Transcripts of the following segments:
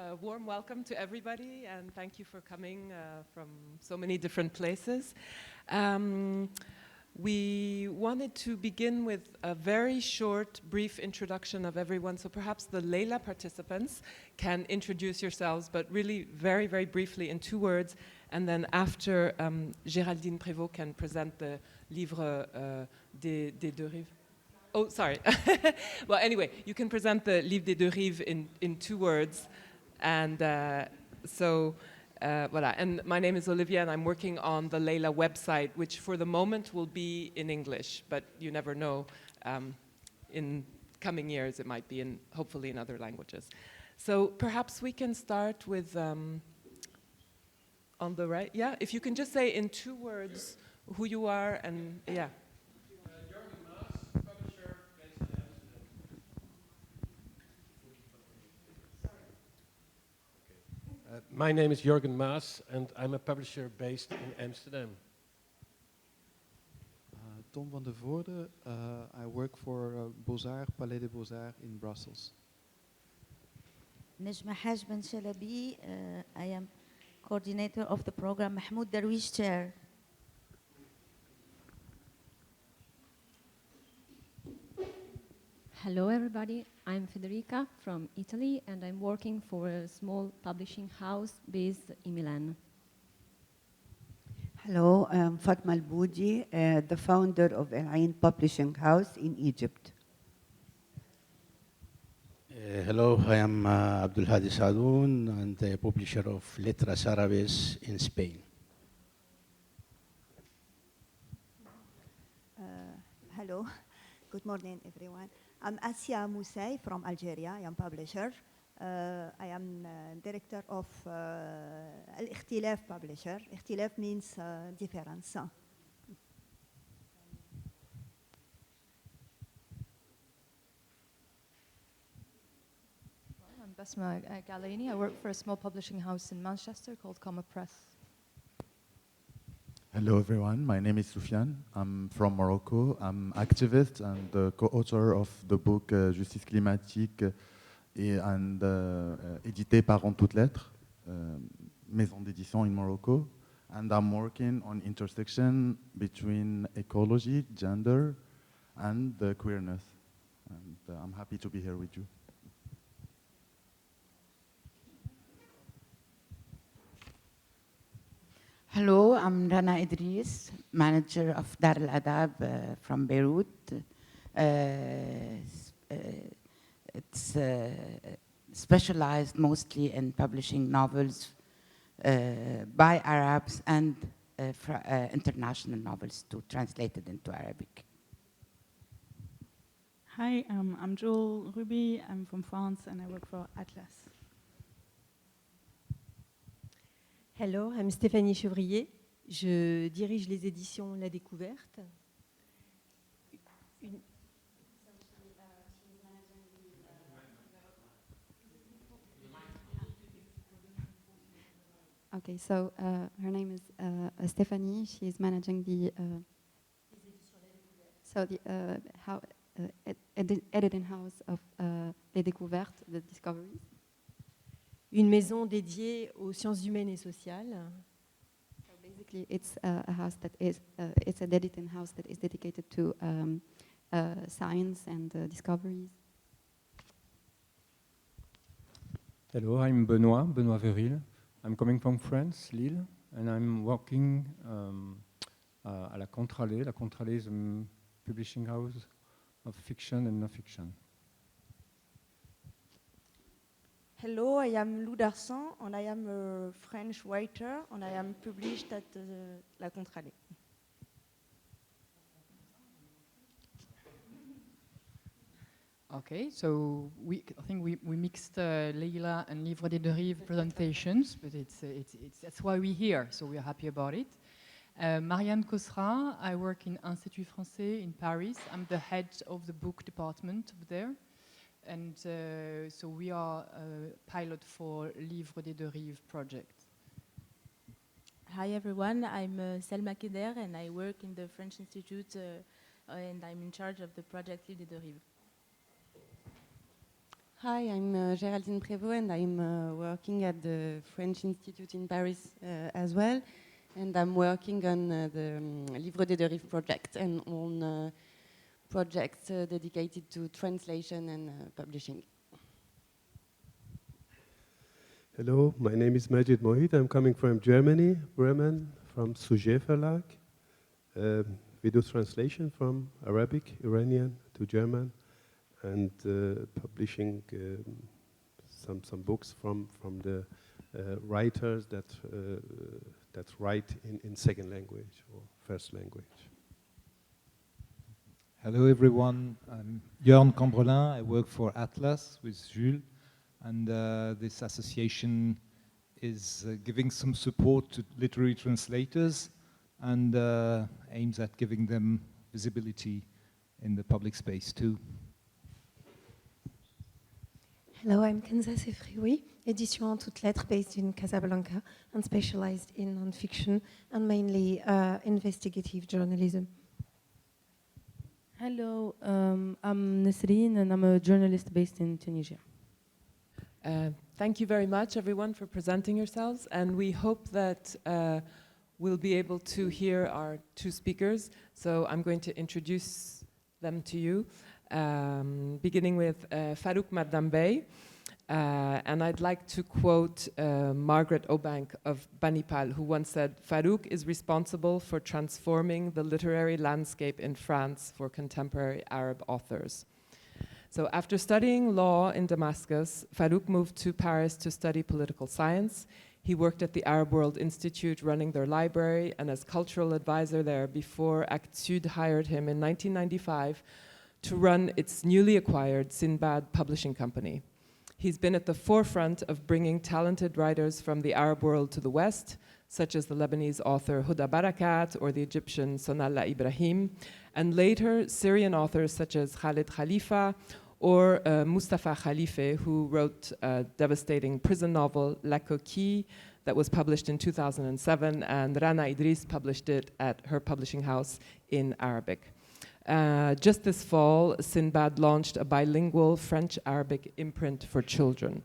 A warm welcome to everybody, and thank you for coming from so many different places. We wanted to begin with a very short, brief introduction of everyone, so perhaps the LEILA participants can introduce yourselves, but really very, very briefly in 2 words, and then after Géraldine Prévost can present the livre des deux rives. Oh, sorry. Well, anyway, you can present the Livre des deux rives in 2 words. And voilà. And my name is Olivia, and I'm working on the LEILA website, which for the moment will be in English, but you never know. In coming years, it might be hopefully in other languages. So perhaps we can start with, on the right, yeah? If you can just say in 2 words who you are and, yeah. My name is Jürgen Maas, and I'm a publisher based in Amsterdam. Tom van der Voorde. I work for Bozar, Palais de Bozar in Brussels. Nejma Haj Ben Shalabi. I am coordinator of the program Mahmoud Darwish chair. Hello everybody, I'm Federica from Italy and I'm working for a small publishing house based in Milan. Hello, I'm Fatma Al-Boudi, the founder of Al Ain Publishing House in Egypt. Hello, I am Abdul Hadi Sadoun and the publisher of Letras Árabes in Spain. Hello, good morning everyone. I'm Asia Moussaï from Algeria. I am publisher. I am director of Al-Ikhtilaf publisher. Ikhtilaf means difference. I'm Basma Galani. I work for a small publishing house in Manchester called Comma Press. Hello everyone, my name is Soufiane. I'm from Morocco. I'm activist and the co-author of the book Justice climatique and édité par En Toutes Lettres, maison d'édition in Morocco. And I'm working on intersection between ecology, gender, and queerness. And I'm happy to be here with you. Hello, I'm Rana Idris, manager of Dar al-Adab from Beirut. It's specialized mostly in publishing novels by Arabs and international novels too, translated into Arabic. Hi, I'm Joel Ruby. I'm from France and I work for Atlas. Hello, I'm Stéphanie Chevrier. Je dirige les éditions La Découverte. Okay, so her name is Stéphanie. She is managing the editing house of Les Découvertes, the Discoveries. Une maison dédiée aux sciences humaines et sociales. So basically, it's a house that is it's an editing house that is dedicated to science and discoveries. Hello, I'm Benoît Veril. I'm coming from France, Lille, and I'm working à la Contralée. La Contralée is a publishing house of fiction and non-fiction. Hello, I am Lou Darsan, and I am a French writer, and I am published at La Contralée. Okay, so I think we mixed LEILA and Livre des deux rives presentations, but that's why we're here, so we're happy about it. Marianne Cosra, I work in Institut Français in Paris. I'm the head of the book department there. And so we are a pilot for Livre des deux rives project. Hi everyone, I'm Selma Keder and I work in the French Institute and I'm in charge of the project Livre des deux rives. Hi, I'm Géraldine Prévost, and I'm working at the French Institute in Paris as well. And I'm working on the Livre des Deux Rives project and on projects dedicated to translation and publishing. Hello, my name is Majid Mohit. I'm coming from Germany, Bremen, from Sujet Verlag. We do translation from Arabic, Iranian to German, and publishing some books from the writers that write in second language or first language. Hello everyone, I'm Jörn Cambrelin. I work for Atlas with Jules, and this association is giving some support to literary translators and aims at giving them visibility in the public space too. Hello, I'm Kenza Sefrioui, édition en toutes lettres based in Casablanca and specialized in non-fiction and mainly investigative journalism. Hello, I'm Nesrine and I'm a journalist based in Tunisia. Thank you very much, everyone, for presenting yourselves, and we hope that we'll be able to hear our two speakers. So I'm going to introduce them to you, beginning with Farouk Mardambey. And I'd like to quote Margaret Obank of Banipal, who once said, "Farouk is responsible for transforming the literary landscape in France for contemporary Arab authors." So after studying law in Damascus, Farouk moved to Paris to study political science. He worked at the Arab World Institute running their library and as cultural advisor there before Act Sud hired him in 1995 to run its newly acquired Sinbad publishing company. He's been at the forefront of bringing talented writers from the Arab world to the West, such as the Lebanese author Huda Barakat or the Egyptian Sonalla Ibrahim, and later Syrian authors such as Khalid Khalifa or Mustafa Khalife, who wrote a devastating prison novel, La Coquille, that was published in 2007, and Rana Idris published it at her publishing house in Arabic. Just this fall, Sinbad launched a bilingual French-Arabic imprint for children.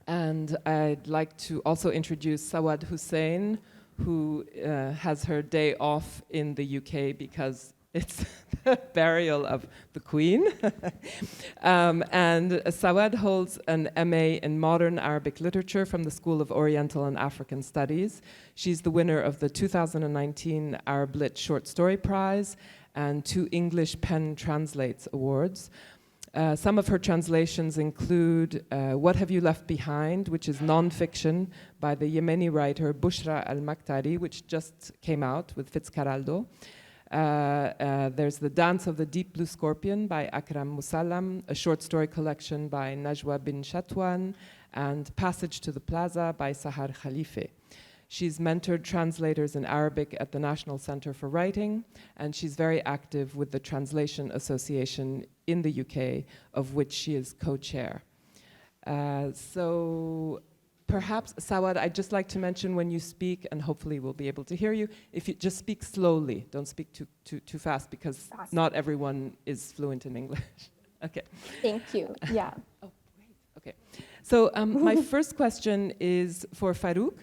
And I'd like to also introduce Sawad Hussein, who has her day off in the UK because it's the burial of the Queen. And Sawad holds an MA in Modern Arabic Literature from the School of Oriental and African Studies. She's the winner of the 2019 Arab Lit Short Story Prize and 2 English Pen Translates Awards. Some of her translations include What Have You Left Behind, which is non-fiction by the Yemeni writer Bushra al-Makhtari, which just came out with Fitzcarraldo. There's The Dance of the Deep Blue Scorpion by Akram Musallam, a short story collection by Najwa bin Shatwan, and Passage to the Plaza by Sahar Khalife. She's mentored translators in Arabic at the National Center for Writing, and she's very active with the Translation Association in the UK, of which she is co-chair. So perhaps, Sawad, I'd just like to mention when you speak, and hopefully we'll be able to hear you, if you just speak slowly, don't speak too fast, because not everyone is fluent in English. Okay. Thank you, yeah. Oh, great, okay. So my first question is for Farouk,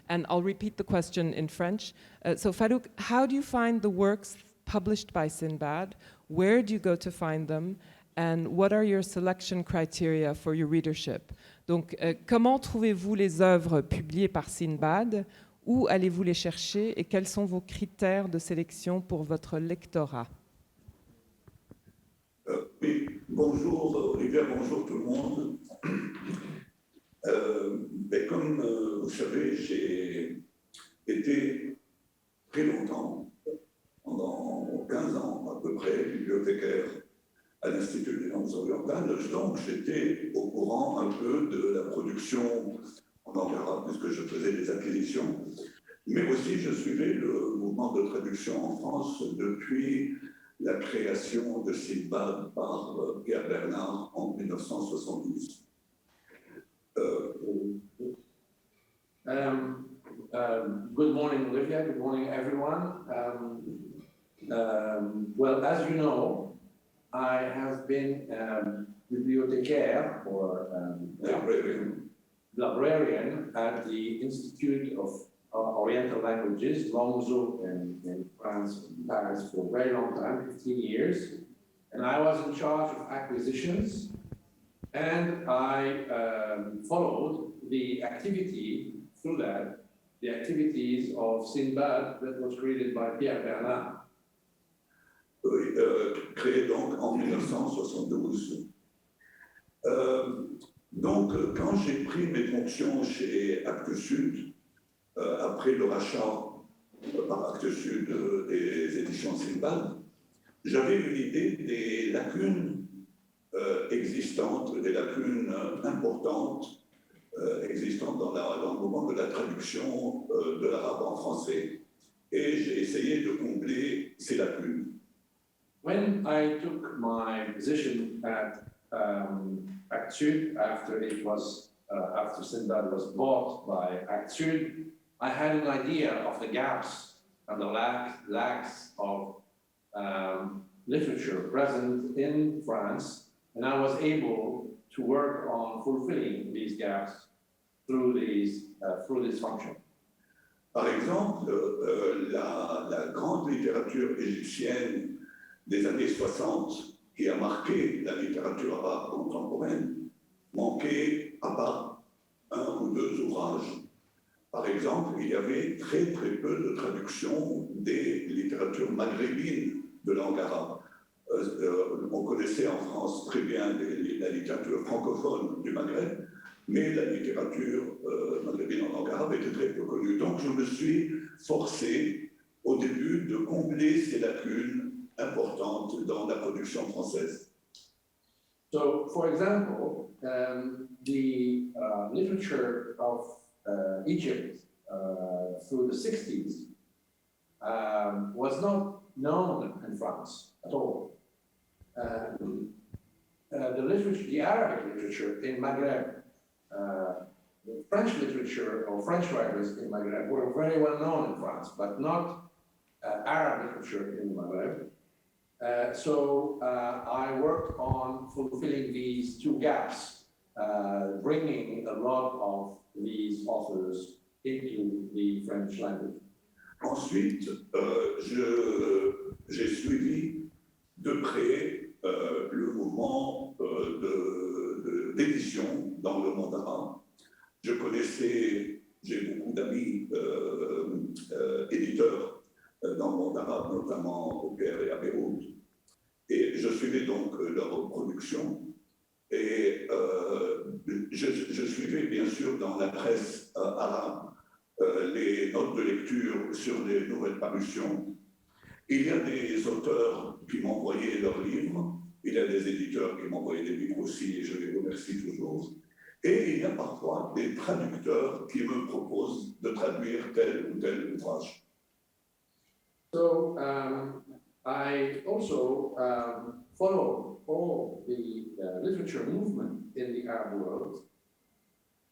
and I'll repeat the question in French. So Farouk, how do you find the works published by Sinbad? Where do you go to find them? And what are your selection criteria for your readership? Donc, comment trouvez-vous les œuvres publiées par Sinbad? Où allez-vous les chercher? Et quels sont vos critères de sélection pour votre lectorat? Oui, bonjour Olivier, bonjour tout le monde. Comme vous savez, j'ai été très longtemps, pendant 15 ans à peu près, bibliothécaire à l'Institut des langues orientales, donc j'étais au courant un peu de la production en langue arabe, puisque je faisais des acquisitions, mais aussi je suivais le mouvement de traduction en France depuis la création de Sinbad par Pierre Bernard en 1972. Good morning, Olivia. Good morning, everyone. Well, as you know, I have been bibliothécaire, or librarian at the Institute of Oriental Languages, Languedoc in France, in Paris, for a very long time, 15 years. And I was in charge of acquisitions, and I followed the activity through that, the activities of Sinbad that was created by Pierre Bernard. Oui, créé donc en 1972. Donc, quand j'ai pris mes fonctions chez Actes Sud, après le rachat par Actes Sud des éditions Sinbad, j'avais une idée des lacunes existantes, des lacunes importantes existantes dans le moment de la traduction de l'arabe en français. Et j'ai essayé de combler ces lacunes. When I took my position at Actes Sud, after Sinbad was bought by Actes Sud, I had an idea of the gaps and the lacks of literature present in France, and I was able to work on fulfilling these gaps through this function. Par exemple, la grande littérature égyptienne des années 60, qui a marqué la littérature arabe contemporaine, manquait à part un ou deux ouvrages. Par exemple, il y avait très peu de traductions des littératures maghrébines de langue arabe. On connaissait en France très bien la littérature francophone du Maghreb, mais la littérature maghrébine en langue arabe était très peu connue. Donc je me suis forcé au début de combler ces lacunes importantes dans la production française. So, for example, the literature of Egypt through the 60s was not known in France at all. The Arabic literature in Maghreb, the French literature or French writers in Maghreb were very well known in France, but not Arab literature in Maghreb. So I worked on fulfilling these two gaps, bringing a lot of these authors into the French language. Ensuite, j'ai suivi de près le mouvement d'édition dans le monde arabe. J'ai beaucoup d'amis éditeurs dans le monde arabe, notamment au Caire et à Beyrouth. Et je suivais donc leur production. Et je suivais bien sûr dans la presse arabe les notes de lecture sur les nouvelles parutions. Il y a des auteurs qui m'envoyaient leurs livres, il y a des éditeurs qui m'envoyaient des livres aussi, et je les remercie toujours. Et il y a parfois des traducteurs qui me proposent de traduire tel ou tel ouvrage. So I also follow all the literature movement in the Arab world.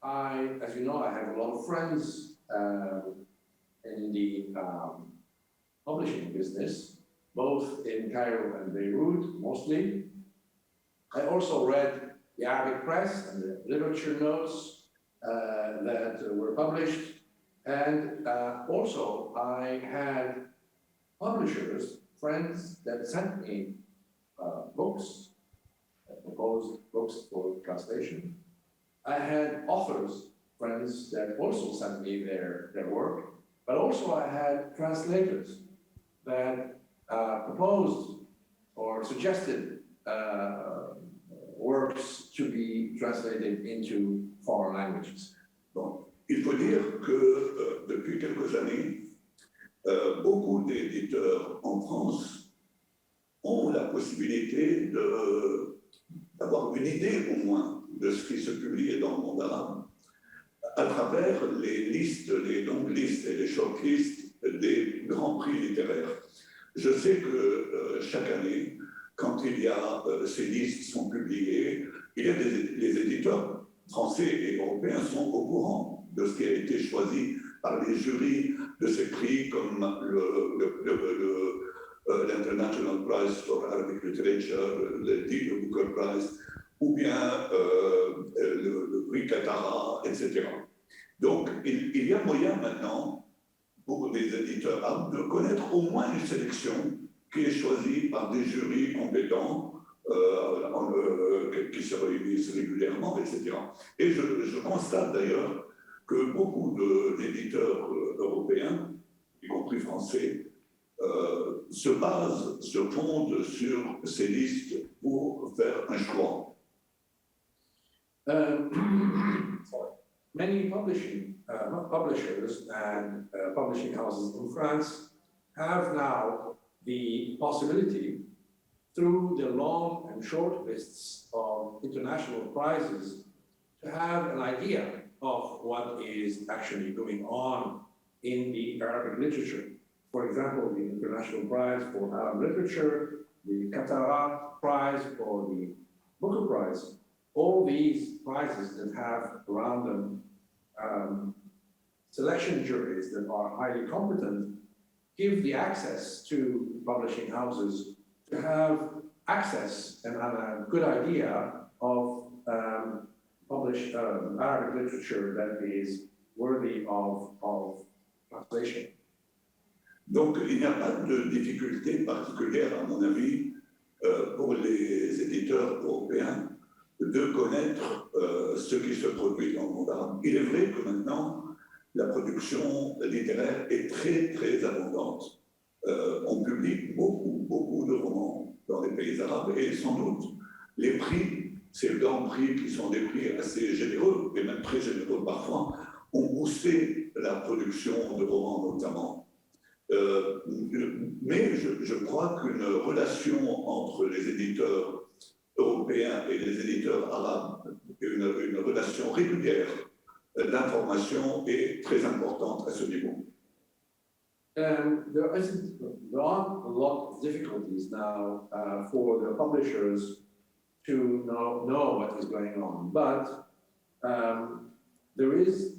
As you know, I have a lot of friends in the publishing business, both in Cairo and Beirut, mostly. I also read the Arabic press and the literature notes that were published. And also, I had publishers, friends that sent me books, proposed books for translation. I had authors, friends that also sent me their work, but also I had translators that proposed or suggested works to be translated into foreign languages. Bon, il faut dire que depuis quelques années, beaucoup d'éditeurs en France ont la possibilité d'avoir une idée au moins de ce qui se publie dans le monde arabe à travers les listes, les longues listes et les shortlists des grands prix littéraires. Je sais que chaque année, quand ces listes sont publiées, les éditeurs français et européens sont au courant de ce qui a été choisi par les jurys de ces prix comme l'International Prize for Arabic Literature, le Booker Prize ou bien le prix Katara, etc. Donc, il y a moyen maintenant pour les éditeurs arabes de connaître au moins une sélection qui est choisie par des jurys compétents qui se réunissent régulièrement, etc. Et je constate d'ailleurs que beaucoup d'éditeurs européens, y compris français, se fondent sur ces listes pour faire un choix. Many publishers and publishing houses in France have now the possibility, through the long and short lists of international prizes, to have an idea of what is actually going on in the Arabic literature. For example, the International Prize for Arab Literature, the Katara Prize, or the Booker Prize. All these prizes that have around them selection juries that are highly competent give the access to publishing houses to have access and have a good idea of published Arabic literature that is worthy of translation. Donc, il n'y a pas de difficulté particulière, à mon avis, pour les éditeurs européens de connaître ce qui se produit dans le monde arabe. Il est vrai que maintenant, la production littéraire est très, très abondante. On publie beaucoup de romans dans les pays arabes et sans doute les prix, ces grands prix qui sont des prix assez généreux, et même très généreux parfois, ont boosté la production de romans notamment. Mais je crois qu'une relation entre les éditeurs européens et les éditeurs arabes, une relation régulière d'information est très importante à ce niveau. There are a lot of difficulties now for the publishers to know what is going on, but there is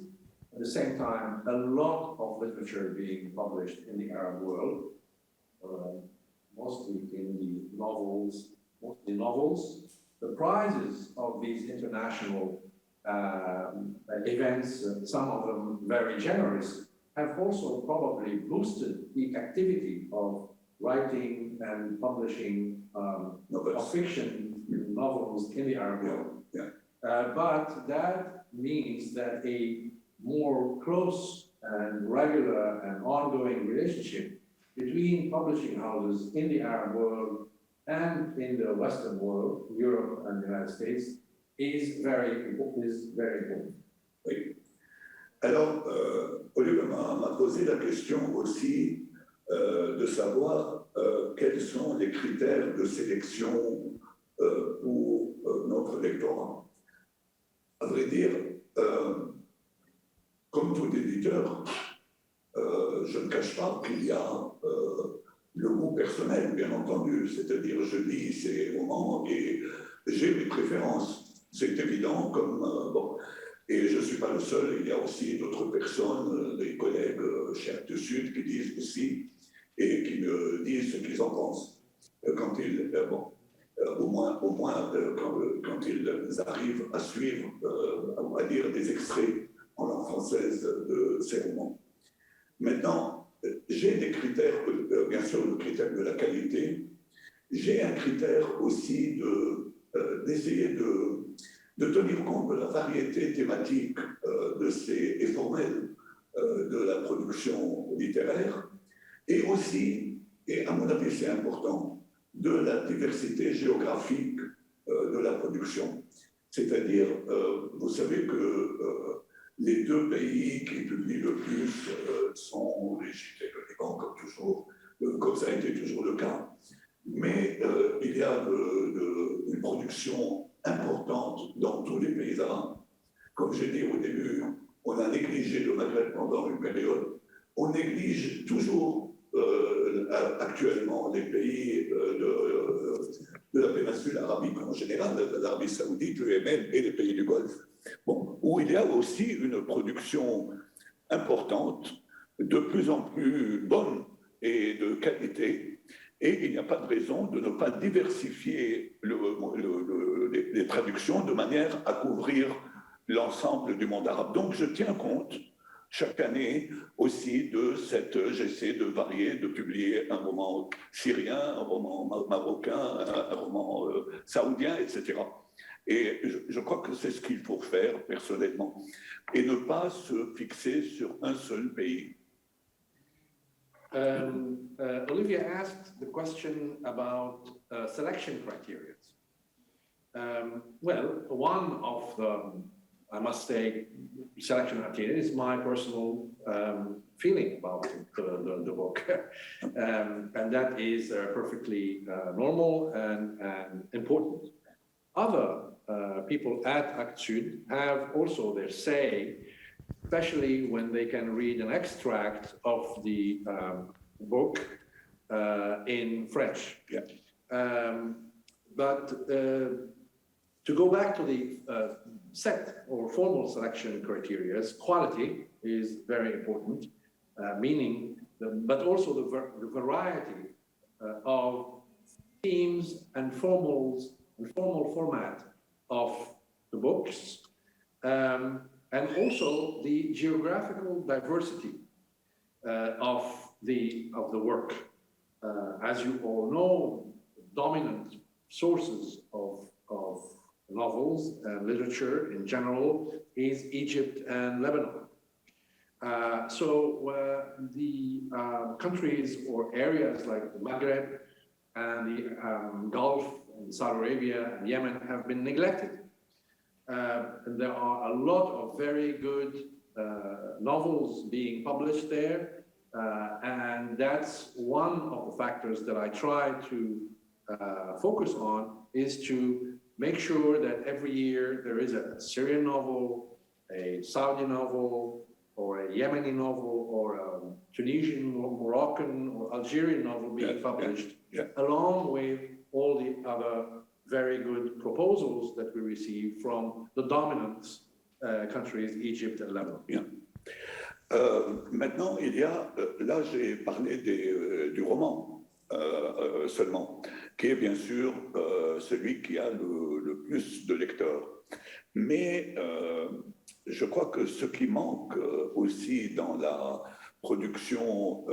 at the same time a lot of literature being published in the Arab world, mostly in the novels. The prizes of these international events, some of them very generous, have also probably boosted the activity of writing and publishing of fiction novels in the Arab world. But that means that a more close and regular and ongoing relationship between publishing houses in the Arab world and in the Western world, Europe and the United States, is very important. Oui. Alors, Olivier m'a posé la question aussi de savoir quels sont les critères de sélection pour notre lectorat. À vrai dire, comme tout éditeur, je ne cache pas qu'il y a le goût personnel, bien entendu, c'est-à-dire je lis ces romans et j'ai mes préférences, c'est évident, comme bon. Et je ne suis pas le seul, il y a aussi d'autres personnes, des collègues chaîre du Sud qui disent aussi et qui me disent ce qu'ils en pensent quand ils, au moins quand ils arrivent à suivre, à lire des extraits en langue française de ces romans. Maintenant, j'ai des critères, bien sûr le critère de la qualité, j'ai un critère aussi d'essayer de tenir compte de la variété thématique et formelle de la production littéraire, et aussi, et à mon avis c'est important, de la diversité géographique de la production. C'est-à-dire, vous savez que les deux pays qui publient le plus sont l'Égypte et le Liban, comme toujours, comme ça a été toujours le cas. Mais il y a une production importante dans tous les pays arabes. Comme j'ai dit au début, on a négligé le Maghreb pendant une période. On néglige toujours actuellement les pays de la péninsule arabique en général, l'Arabie saoudite, le Yémen et les pays du Golfe, bon, où il y a aussi une production importante, de plus en plus bonne et de qualité. Et il n'y a pas de raison de ne pas diversifier les traductions de manière à couvrir l'ensemble du monde arabe. Donc je tiens compte chaque année aussi de j'essaie de varier, de publier un roman syrien, un roman marocain, un roman saoudien, etc. Et je crois que c'est ce qu'il faut faire personnellement, et ne pas se fixer sur un seul pays. Olivia asked the question about selection criteria. Well, one of the, I must say, selection criteria is my personal feeling about the book. And that is perfectly normal and important. Other people at Act Sud have also their say, especially when they can read an extract of the book in French. Yeah. But to go back to the set or formal selection criteria, quality is very important, meaning, but also the variety of themes and formal format of the books, and also the geographical diversity of the work. As you all know, dominant sources of novels and literature in general is Egypt and Lebanon. So the countries or areas like the Maghreb and the Gulf and Saudi Arabia and Yemen have been neglected. And there are a lot of very good novels being published there, and that's one of the factors that I try to focus on, is to make sure that every year there is a Syrian novel, a Saudi novel, or a Yemeni novel, or a Tunisian, or Moroccan, or Algerian novel being published, along with all the other very good proposals that we receive from the dominant countries, Egypt and Lebanon. Bien. Maintenant, il y a, là j'ai parlé du roman seulement, qui est bien sûr celui qui a le plus de lecteurs. Mais je crois que ce qui manque aussi dans la production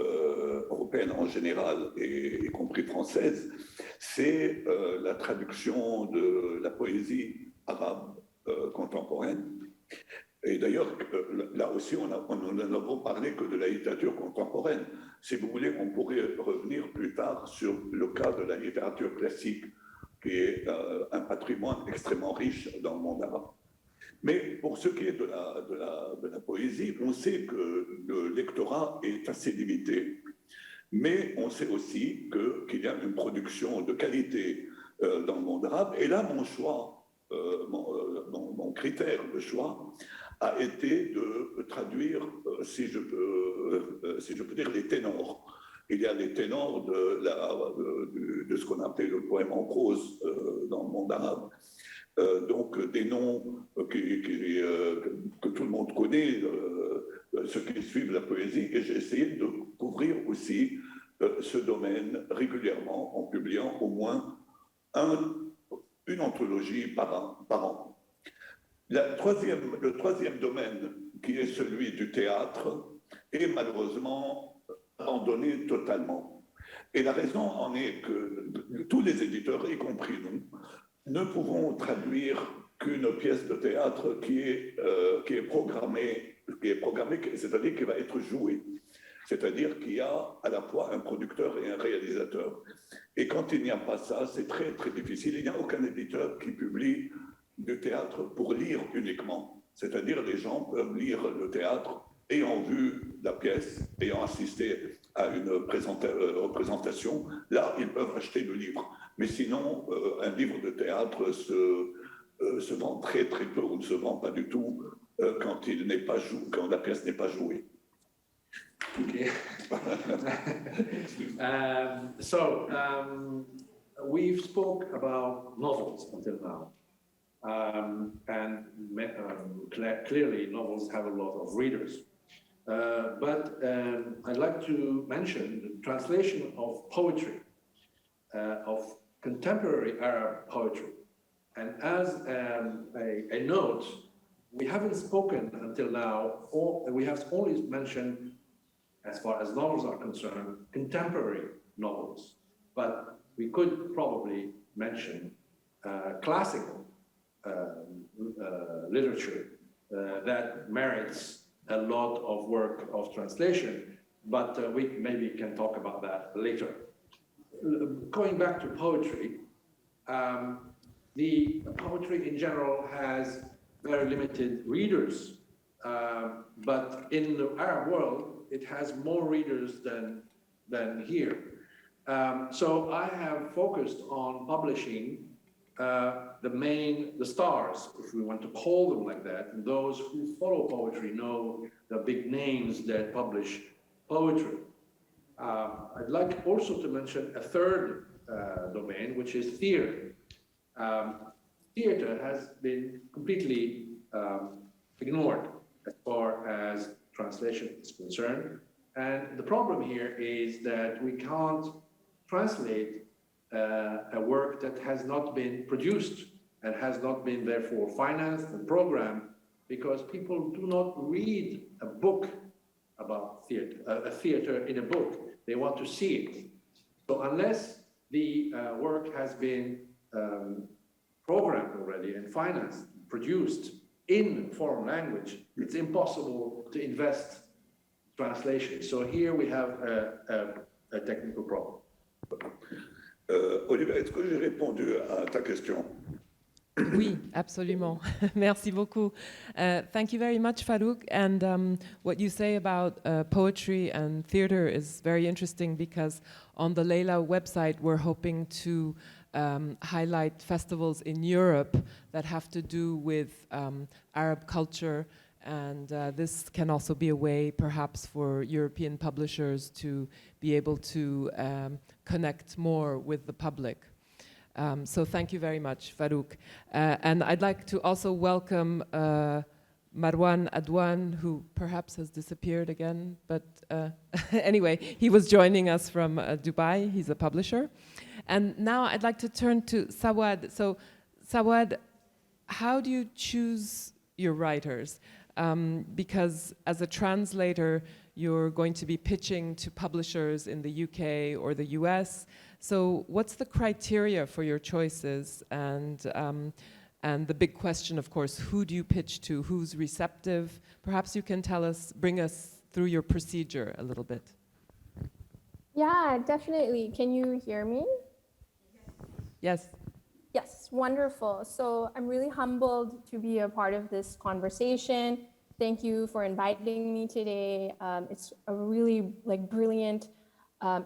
européenne en général, et y compris française, c'est la traduction de la poésie arabe contemporaine. Et d'ailleurs, là aussi, on n'avons parlé que de la littérature contemporaine. Si vous voulez, on pourrait revenir plus tard sur le cas de la littérature classique, qui est un patrimoine extrêmement riche dans le monde arabe. Mais pour ce qui est de la poésie, on sait que le lectorat est assez limité. Mais on sait aussi qu'il y a une production de qualité dans le monde arabe. Et là, mon choix, mon critère de choix a été de traduire, si je peux dire, les ténors. Il y a les ténors de ce qu'on appelle le poème en prose dans le monde arabe. Donc des noms que tout le monde connaît, ceux qui suivent la poésie, et j'ai essayé de couvrir aussi ce domaine régulièrement en publiant au moins une anthologie par an. Le troisième domaine, qui est celui du théâtre, est malheureusement abandonné totalement. Et la raison en est que tous les éditeurs, y compris nous, ne pouvons traduire qu'une pièce de théâtre qui est programmée, c'est-à-dire qui va être jouée. C'est-à-dire qu'il y a à la fois un producteur et un réalisateur. Et quand il n'y a pas ça, c'est très, très difficile. Il n'y a aucun éditeur qui publie du théâtre pour lire uniquement. C'est-à-dire les gens peuvent lire le théâtre ayant vu la pièce, ayant assisté à une représentation. Là, ils peuvent acheter le livre. Mais sinon, un livre de théâtre se vend très, très peu ou ne se vend pas du tout quand la pièce n'est pas jouée. Okay. We've spoke about novels until now. And clearly novels have a lot of readers. But I'd like to mention the translation of poetry of contemporary Arab poetry. And as a note, we haven't spoken until now, or we have only mentioned, as far as novels are concerned, contemporary novels. But we could probably mention classical literature that merits a lot of work of translation, but we maybe can talk about that later. Going back to poetry, the poetry in general has very limited readers, but in the Arab world, it has more readers than here. So I have focused on publishing the stars, if we want to call them like that, and those who follow poetry know the big names that publish poetry. I'd like also to mention a third domain, which is theater. Theater has been completely ignored as far as translation is concerned. And the problem here is that we can't translate a work that has not been produced and has not been therefore financed and programmed, because people do not read a book about theater, a theater in a book. They want to see it. So unless the work has been programmed already and financed, produced in foreign language, it's impossible to invest translation. So here we have a technical problem. Olivier, est-ce que j'ai répondu à ta question? Oui, absolument. Merci beaucoup. Thank you very much, Farouk. And what you say about poetry and theater is very interesting, because on the LEILA website, we're hoping to highlight festivals in Europe that have to do with Arab culture. And this can also be a way, perhaps, for European publishers to be able to connect more with the public. So thank you very much, Farouk. And I'd like to also welcome Marwan Adwan, who perhaps has disappeared again, but anyway, he was joining us from Dubai. He's a publisher. And now I'd like to turn to Sawad. So Sawad, how do you choose your writers? Because as a translator, you're going to be pitching to publishers in the UK or the US. So what's the criteria for your choices? And the big question, of course, who do you pitch to? Who's receptive? Perhaps you can tell us, bring us through your procedure a little bit. Yeah, definitely. Can you hear me? Yes. Yes, wonderful. So I'm really humbled to be a part of this conversation. Thank you for inviting me today. It's a really brilliant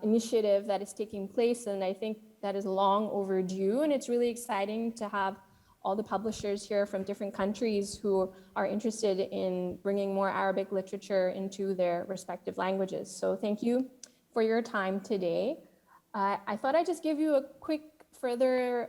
initiative that is taking place, and I think that is long overdue. And it's really exciting to have all the publishers here from different countries who are interested in bringing more Arabic literature into their respective languages. So thank you for your time today. I thought I'd just give you a quick further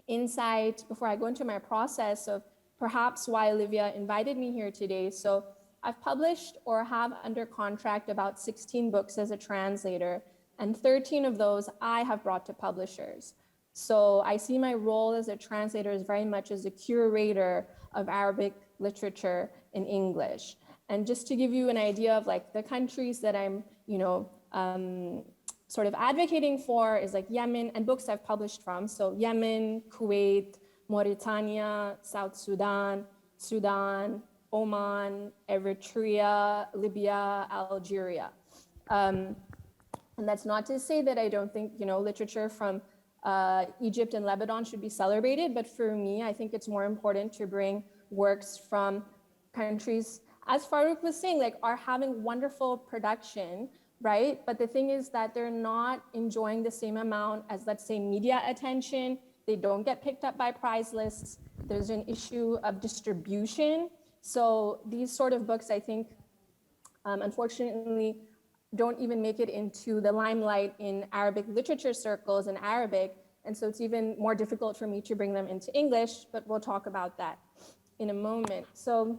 insight before I go into my process of perhaps why Olivia invited me here today. So I've published or have under contract about 16 books as a translator, and 13 of those I have brought to publishers. So I see my role as a translator as very much as a curator of Arabic literature in English. And just to give you an idea of the countries that I'm, sort of advocating for is Yemen, and books I've published from. So Yemen, Kuwait, Mauritania, South Sudan, Sudan, Oman, Eritrea, Libya, Algeria. And that's not to say that I don't think, literature from Egypt and Lebanon should be celebrated, but for me, I think it's more important to bring works from countries, as Farouk was saying, are having wonderful production, right? But the thing is that they're not enjoying the same amount as, let's say, media attention. They don't get picked up by prize lists. There's an issue of distribution. So these sort of books, I think, unfortunately, don't even make it into the limelight in Arabic literature circles in Arabic. And so it's even more difficult for me to bring them into English, but we'll talk about that in a moment. So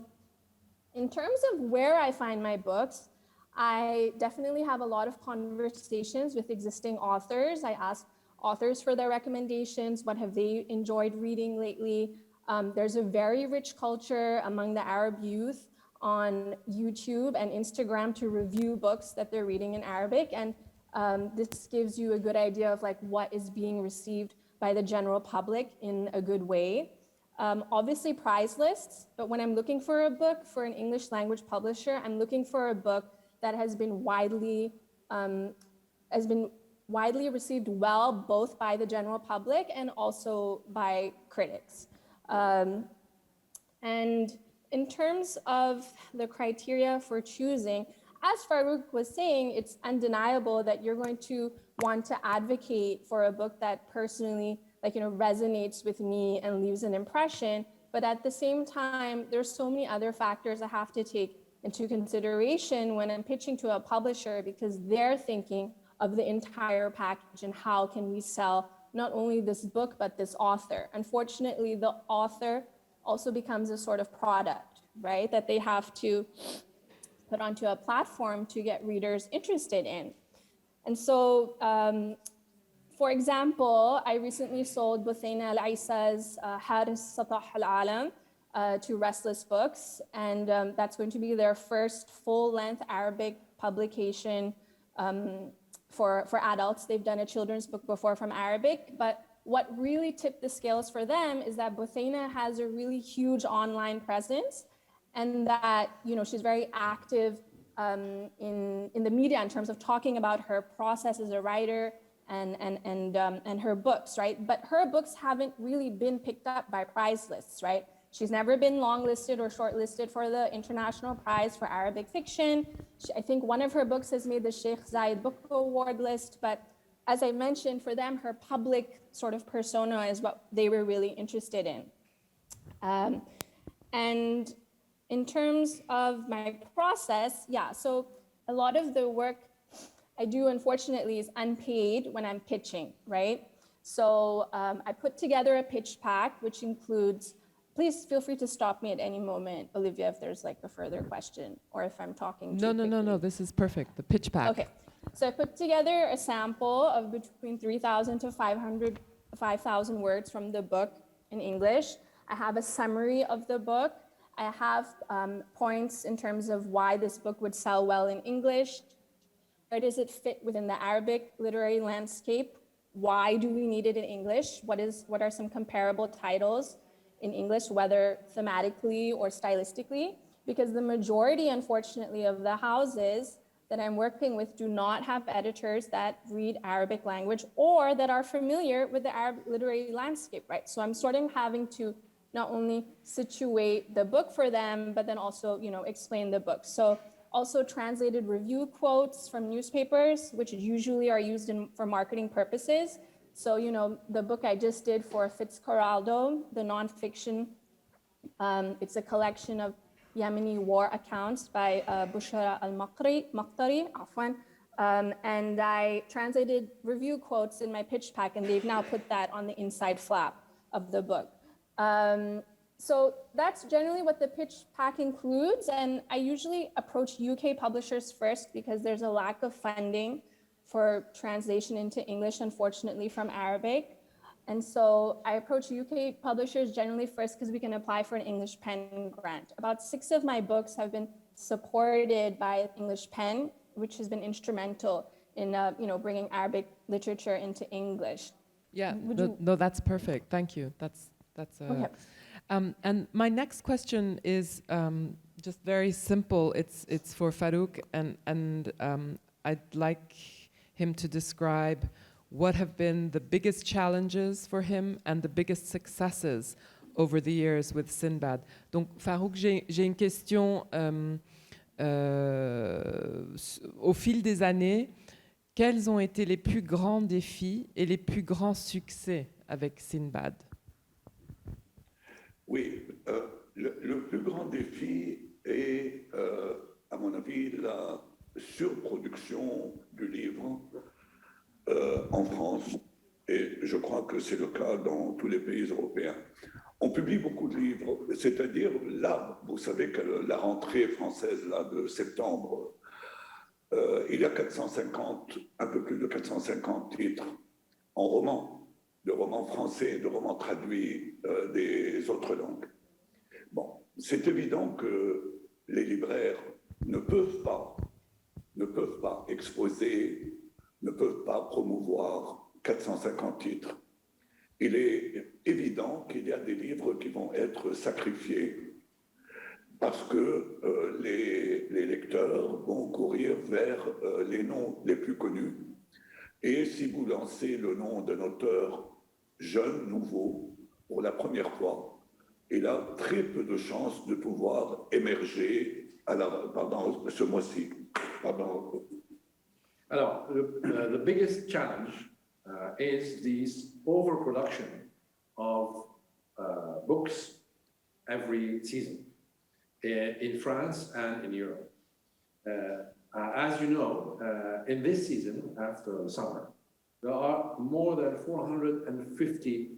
in terms of where I find my books, I definitely have a lot of conversations with existing authors. I ask authors for their recommendations. What have they enjoyed reading lately? There's a very rich culture among the Arab youth on YouTube and Instagram to review books that they're reading in Arabic. And this gives you a good idea of like what is being received by the general public in a good way. Obviously prize lists, but when I'm looking for a book for an English language publisher, I'm looking for a book that has been widely received well, both by the general public and also by critics. And in terms of the criteria for choosing, as Farouk was saying, it's undeniable that you're going to want to advocate for a book that personally resonates with me and leaves an impression. But at the same time, there's so many other factors I have to take into consideration when I'm pitching to a publisher, because they're thinking of the entire package and how can we sell not only this book, but this author. Unfortunately, the author also becomes a sort of product, right? That they have to put onto a platform to get readers interested in. And so, for example, I recently sold Buthaina Al-Aisa's Haris Satah Al-Alam to Restless Books, and that's going to be their first full-length Arabic publication for adults. They've done a children's book before from Arabic, but what really tipped the scales for them is that Buthaina has a really huge online presence, and that she's very active in the media in terms of talking about her process as a writer and her books, right? But her books haven't really been picked up by prize lists, right? She's never been longlisted or shortlisted for the International Prize for Arabic Fiction. I think one of her books has made the Sheikh Zayed Book Award list, but as I mentioned, for them, her public sort of persona is what they were really interested in. And in terms of my process, so a lot of the work I do, unfortunately, is unpaid when I'm pitching, right? So I put together a pitch pack, which includes, please feel free to stop me at any moment, Olivia, if there's like a further question or if I'm talking too quickly. No, this is perfect, the pitch pack. Okay, so I put together a sample of between 3,000 to 5,000 words from the book in English. I have a summary of the book. I have points in terms of why this book would sell well in English. Where does it fit within the Arabic literary landscape? Why do we need it in English? What are some comparable titles in English, whether thematically or stylistically? Because the majority, unfortunately, of the houses that I'm working with do not have editors that read Arabic language or that are familiar with the Arab literary landscape, right? So I'm sort of having to not only situate the book for them, but then also, explain the book. So also translated review quotes from newspapers, which usually are used for marketing purposes. So, the book I just did for Fitzcarraldo, the nonfiction, it's a collection of Yemeni war accounts by Bushra al-Maqtari, and I translated review quotes in my pitch pack, and they've now put that on the inside flap of the book. So that's generally what the pitch pack includes, and I usually approach UK publishers first because there's a lack of funding for translation into English, unfortunately, from Arabic. And so I approach UK publishers generally first because we can apply for an English pen grant. About 6 of my books have been supported by English pen, which has been instrumental in bringing Arabic literature into English. Yeah, no, that's perfect. Thank you. That's okay. And my next question is just very simple. It's for Farouk, and I'd like him to describe what have been the biggest challenges for him and the biggest successes over the years with Sinbad. Donc Farouk, j'ai une question. Au fil des années, quels ont été les plus grands défis et les plus grands succès avec Sinbad? Oui, le plus grand défi est, à mon avis, la surproduction du livre en France, et je crois que c'est le cas dans tous les pays européens. On publie beaucoup de livres, c'est-à-dire là, vous savez que la rentrée française là, de septembre il y a 450, un peu plus de 450 titres en roman, de romans français, de romans traduits des autres langues. Bon, c'est évident que les libraires ne peuvent pas exposer, ne peuvent pas promouvoir 450 titres. Il est évident qu'il y a des livres qui vont être sacrifiés parce que les lecteurs vont courir vers les noms les plus connus. Et si vous lancez le nom d'un auteur jeune, nouveau, pour la première fois, il a très peu de chances de pouvoir émerger pendant ce mois-ci. Alors, the biggest challenge is this overproduction of books every season in France and in Europe. As you know, in this season, after the summer, there are more than 450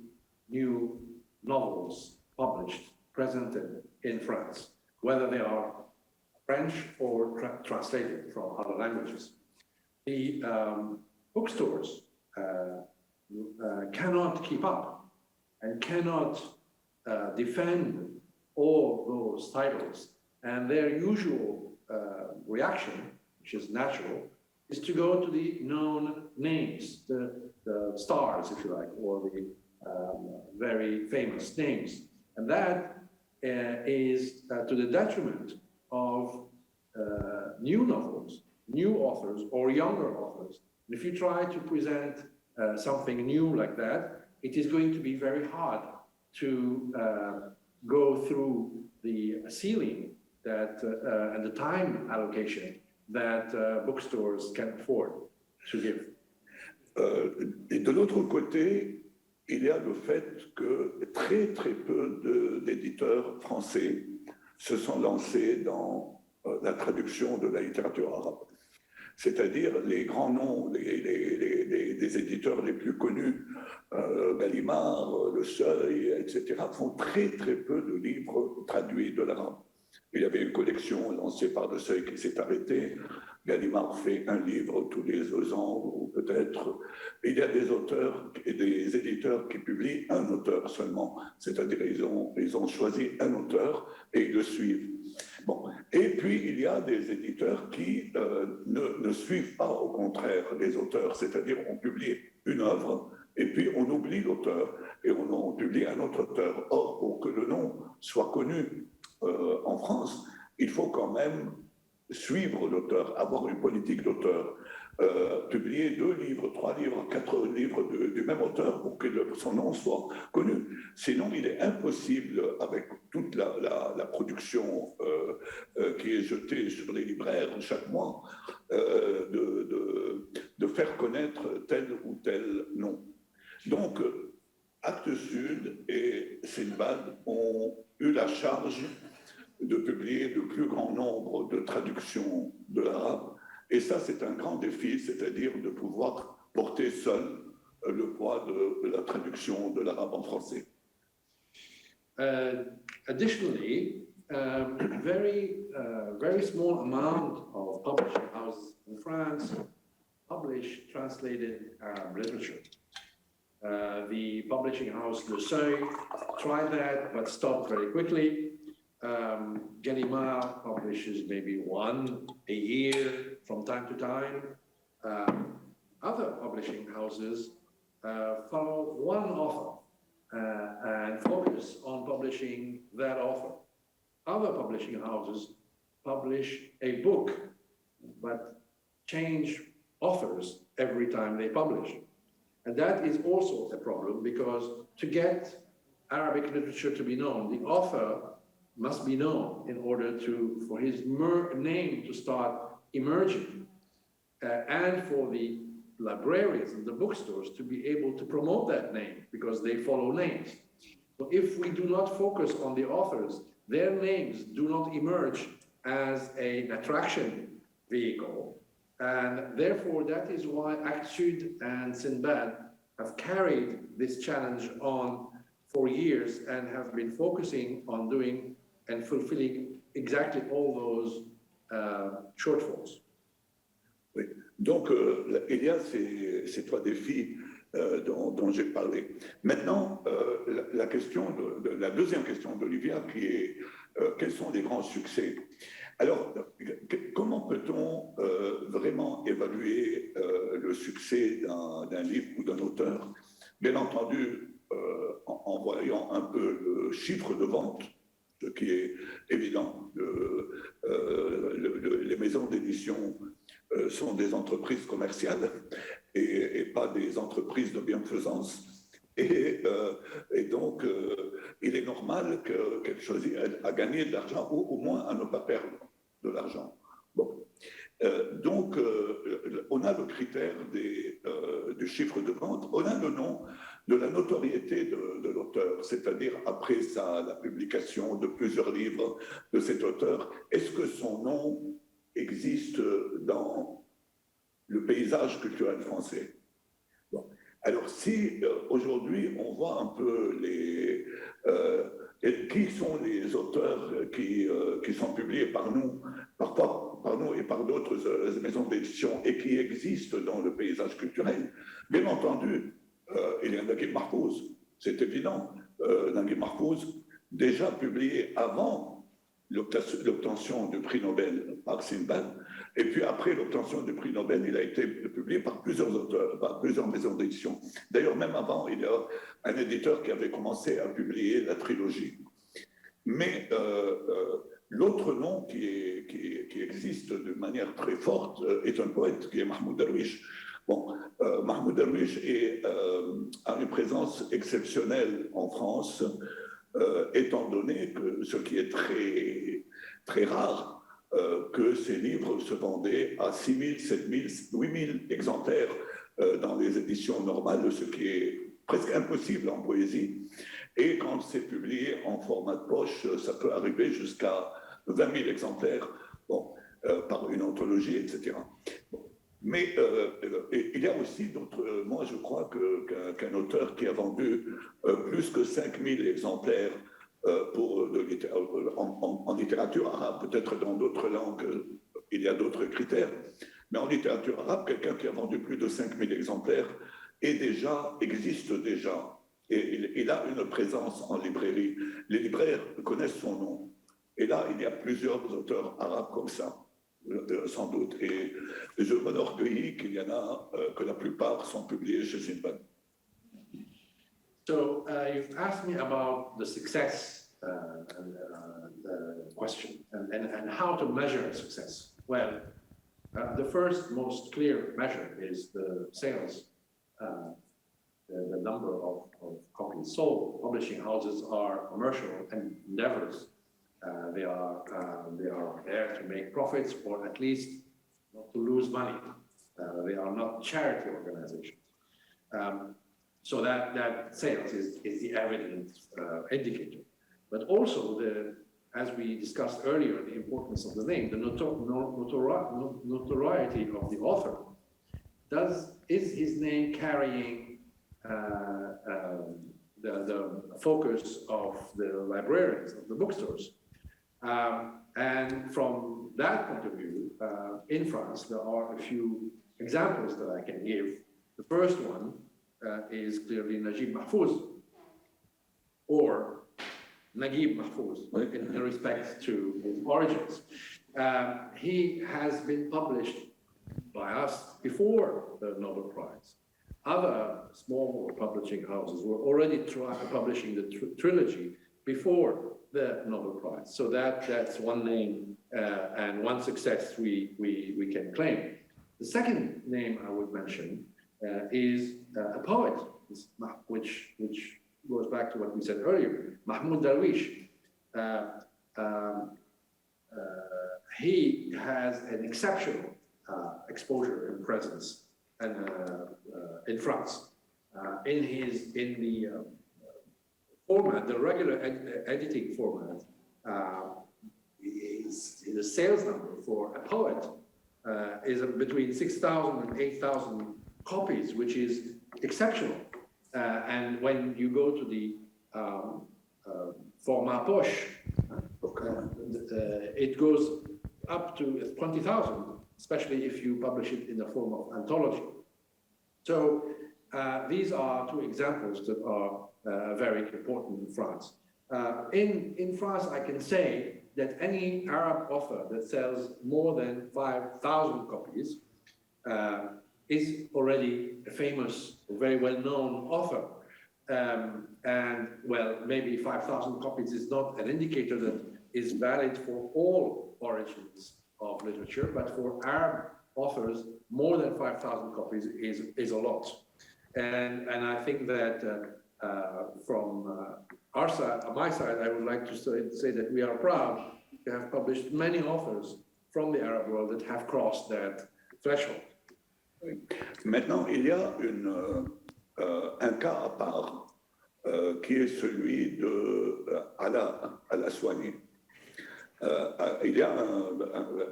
new novels published, presented in France, whether they are French or translated from other languages. The bookstores cannot keep up and cannot defend all those titles, and their usual reaction, which is natural, is to go to the known names, the stars, if you like, or the very famous names. And that is to the detriment of new novels, new authors, or younger authors. If you try to present something new like that, it is going to be very hard to go through the ceiling that and the time allocation that bookstores can afford to give. Et de l'autre côté, il y a le fait que très très peu d'éditeurs français se sont lancés dans la traduction de la littérature arabe. C'est-à-dire les grands noms, des éditeurs les plus connus, Gallimard, Le Seuil, etc., font très très peu de livres traduits de l'arabe. Il y avait une collection lancée par Le Seuil qui s'est arrêtée. Gallimard fait un livre tous les 2 ans, ou peut-être. Il y a des auteurs et des éditeurs qui publient un auteur seulement. C'est-à-dire ils ont choisi un auteur et ils le suivent. Bon. Et puis, il y a des éditeurs qui ne suivent pas, au contraire, les auteurs. C'est-à-dire, on publie une œuvre et puis on oublie l'auteur et on publie un autre auteur. Or, pour que le nom soit connu en France, il faut quand même suivre l'auteur, avoir une politique d'auteur, publier 2 livres, 3 livres, 4 livres du même auteur pour que son nom soit connu. Sinon, il est impossible, avec toute la production qui est jetée sur les libraires chaque mois, de faire connaître tel ou tel nom. Donc, Actes Sud et Sinbad ont eu la charge de publier le plus grand nombre de traductions de l'arabe. Et ça, c'est un grand défi, c'est-à-dire de pouvoir porter seul le poids de la traduction de l'arabe en français. Additionally, very small amount of publishing houses in France publish translated Arab literature. The publishing house Le Seuil tried that, but stopped very quickly. Gallimard publishes maybe 1 a year from time to time. Other publishing houses follow one author and focus on publishing that author. Other publishing houses publish a book, but change authors every time they publish. And that is also a problem, because to get Arabic literature to be known, the author must be known in order for his name to start emerging, and for the librarians and the bookstores to be able to promote that name, because they follow names. So if we do not focus on the authors, their names do not emerge as an attraction vehicle, and therefore that is why Actes Sud and Sinbad have carried this challenge on for years and have been focusing on doing and fulfilling exactly all those shortfalls. Oui. Donc, il y a ces trois défis dont j'ai parlé. Maintenant, la deuxième question d'Olivia, qui est quels sont les grands succès? Alors, comment peut-on vraiment évaluer le succès d'un livre ou d'un auteur? Bien entendu, en voyant un peu le chiffre de vente, ce qui est évident. Les maisons d'édition sont des entreprises commerciales et pas des entreprises de bienfaisance. Et donc, il est normal qu'elle choisisse à gagner de l'argent ou au moins à ne pas perdre de l'argent. Bon. Donc, on a le critère du chiffre de vente, on a le nom de la notoriété de l'auteur, c'est-à-dire après la publication de plusieurs livres de cet auteur, est-ce que son nom existe dans le paysage culturel français? Bon. Alors, si aujourd'hui on voit un peu qui sont les auteurs qui sont publiés par nous, parfois par nous et par d'autres maisons d'édition et qui existent dans le paysage culturel, bien entendu, il y a Naguib Mahfouz, c'est évident. Naguib Mahfouz, déjà publié avant l'obtention du prix Nobel par Sinbad, et puis après l'obtention du prix Nobel, il a été publié par plusieurs auteurs, par plusieurs maisons d'édition. D'ailleurs, même avant, il y a un éditeur qui avait commencé à publier la trilogie. Mais l'autre nom qui existe de manière très forte est un poète, qui est Mahmoud Darwish. Bon, Mahmoud Darwish a une présence exceptionnelle en France, étant donné que ce qui est très, très rare, que ces livres se vendaient à 6 000, 7 000, 8 000 exemplaires dans les éditions normales, ce qui est presque impossible en poésie. Et quand c'est publié en format de poche, ça peut arriver jusqu'à 20 000 exemplaires, bon, par une anthologie, etc. Bon. Mais il y a aussi d'autres. Moi, je crois qu'un auteur qui a vendu plus que 5 000 exemplaires en littérature arabe, peut-être dans d'autres langues, il y a d'autres critères, mais en littérature arabe, quelqu'un qui a vendu plus de 5 000 exemplaires existe déjà. Et il a une présence en librairie. Les libraires connaissent son nom. Et là, il y a plusieurs auteurs arabes comme ça, sans doute. Et je m'enorgueillis qu'il y en a, que la plupart sont publiés chez Sinbad. So you've asked me about the success question and how to measure success. Well, the first most clear measure is the sales, the number of copies sold. Publishing houses are commercial endeavors. They are there to make profits or at least not to lose money. They are not charity organizations. So that sales is the evident indicator. But also, as we discussed earlier, the importance of the name, the notoriety of the author. Is his name carrying the focus of the librarians, of the bookstores? And from that point of view, in France, there are a few examples that I can give. The first one is clearly Naguib Mahfouz, or Naguib Mahfouz, in respect to his origins. He has been published by us before the Nobel Prize. Other small publishing houses were already publishing the trilogy before the Nobel Prize. So that's one name and one success we can claim. The second name I would mention is a poet, which goes back to what we said earlier, Mahmoud Darwish. He has an exceptional exposure and presence in France. In the format, the regular editing format, the sales number for a poet is between 6,000 and 8,000 copies, which is exceptional. And when you go to the format poche, it goes up to 20,000 especially if you publish it in the form of anthology. So these are two examples that are very important in France. In France, I can say that any Arab author that sells more than 5,000 copies is already a famous, very well-known author. And well, maybe 5,000 copies is not an indicator that is valid for all origins of literature, but for Arab authors, more than 5,000 copies is a lot. And I think that from our side, on my side, I would like to say that we are proud to have published many authors from the Arab world that have crossed that threshold. Maintenant, il y a un cas à part qui est celui de Ala Soigné. Il y a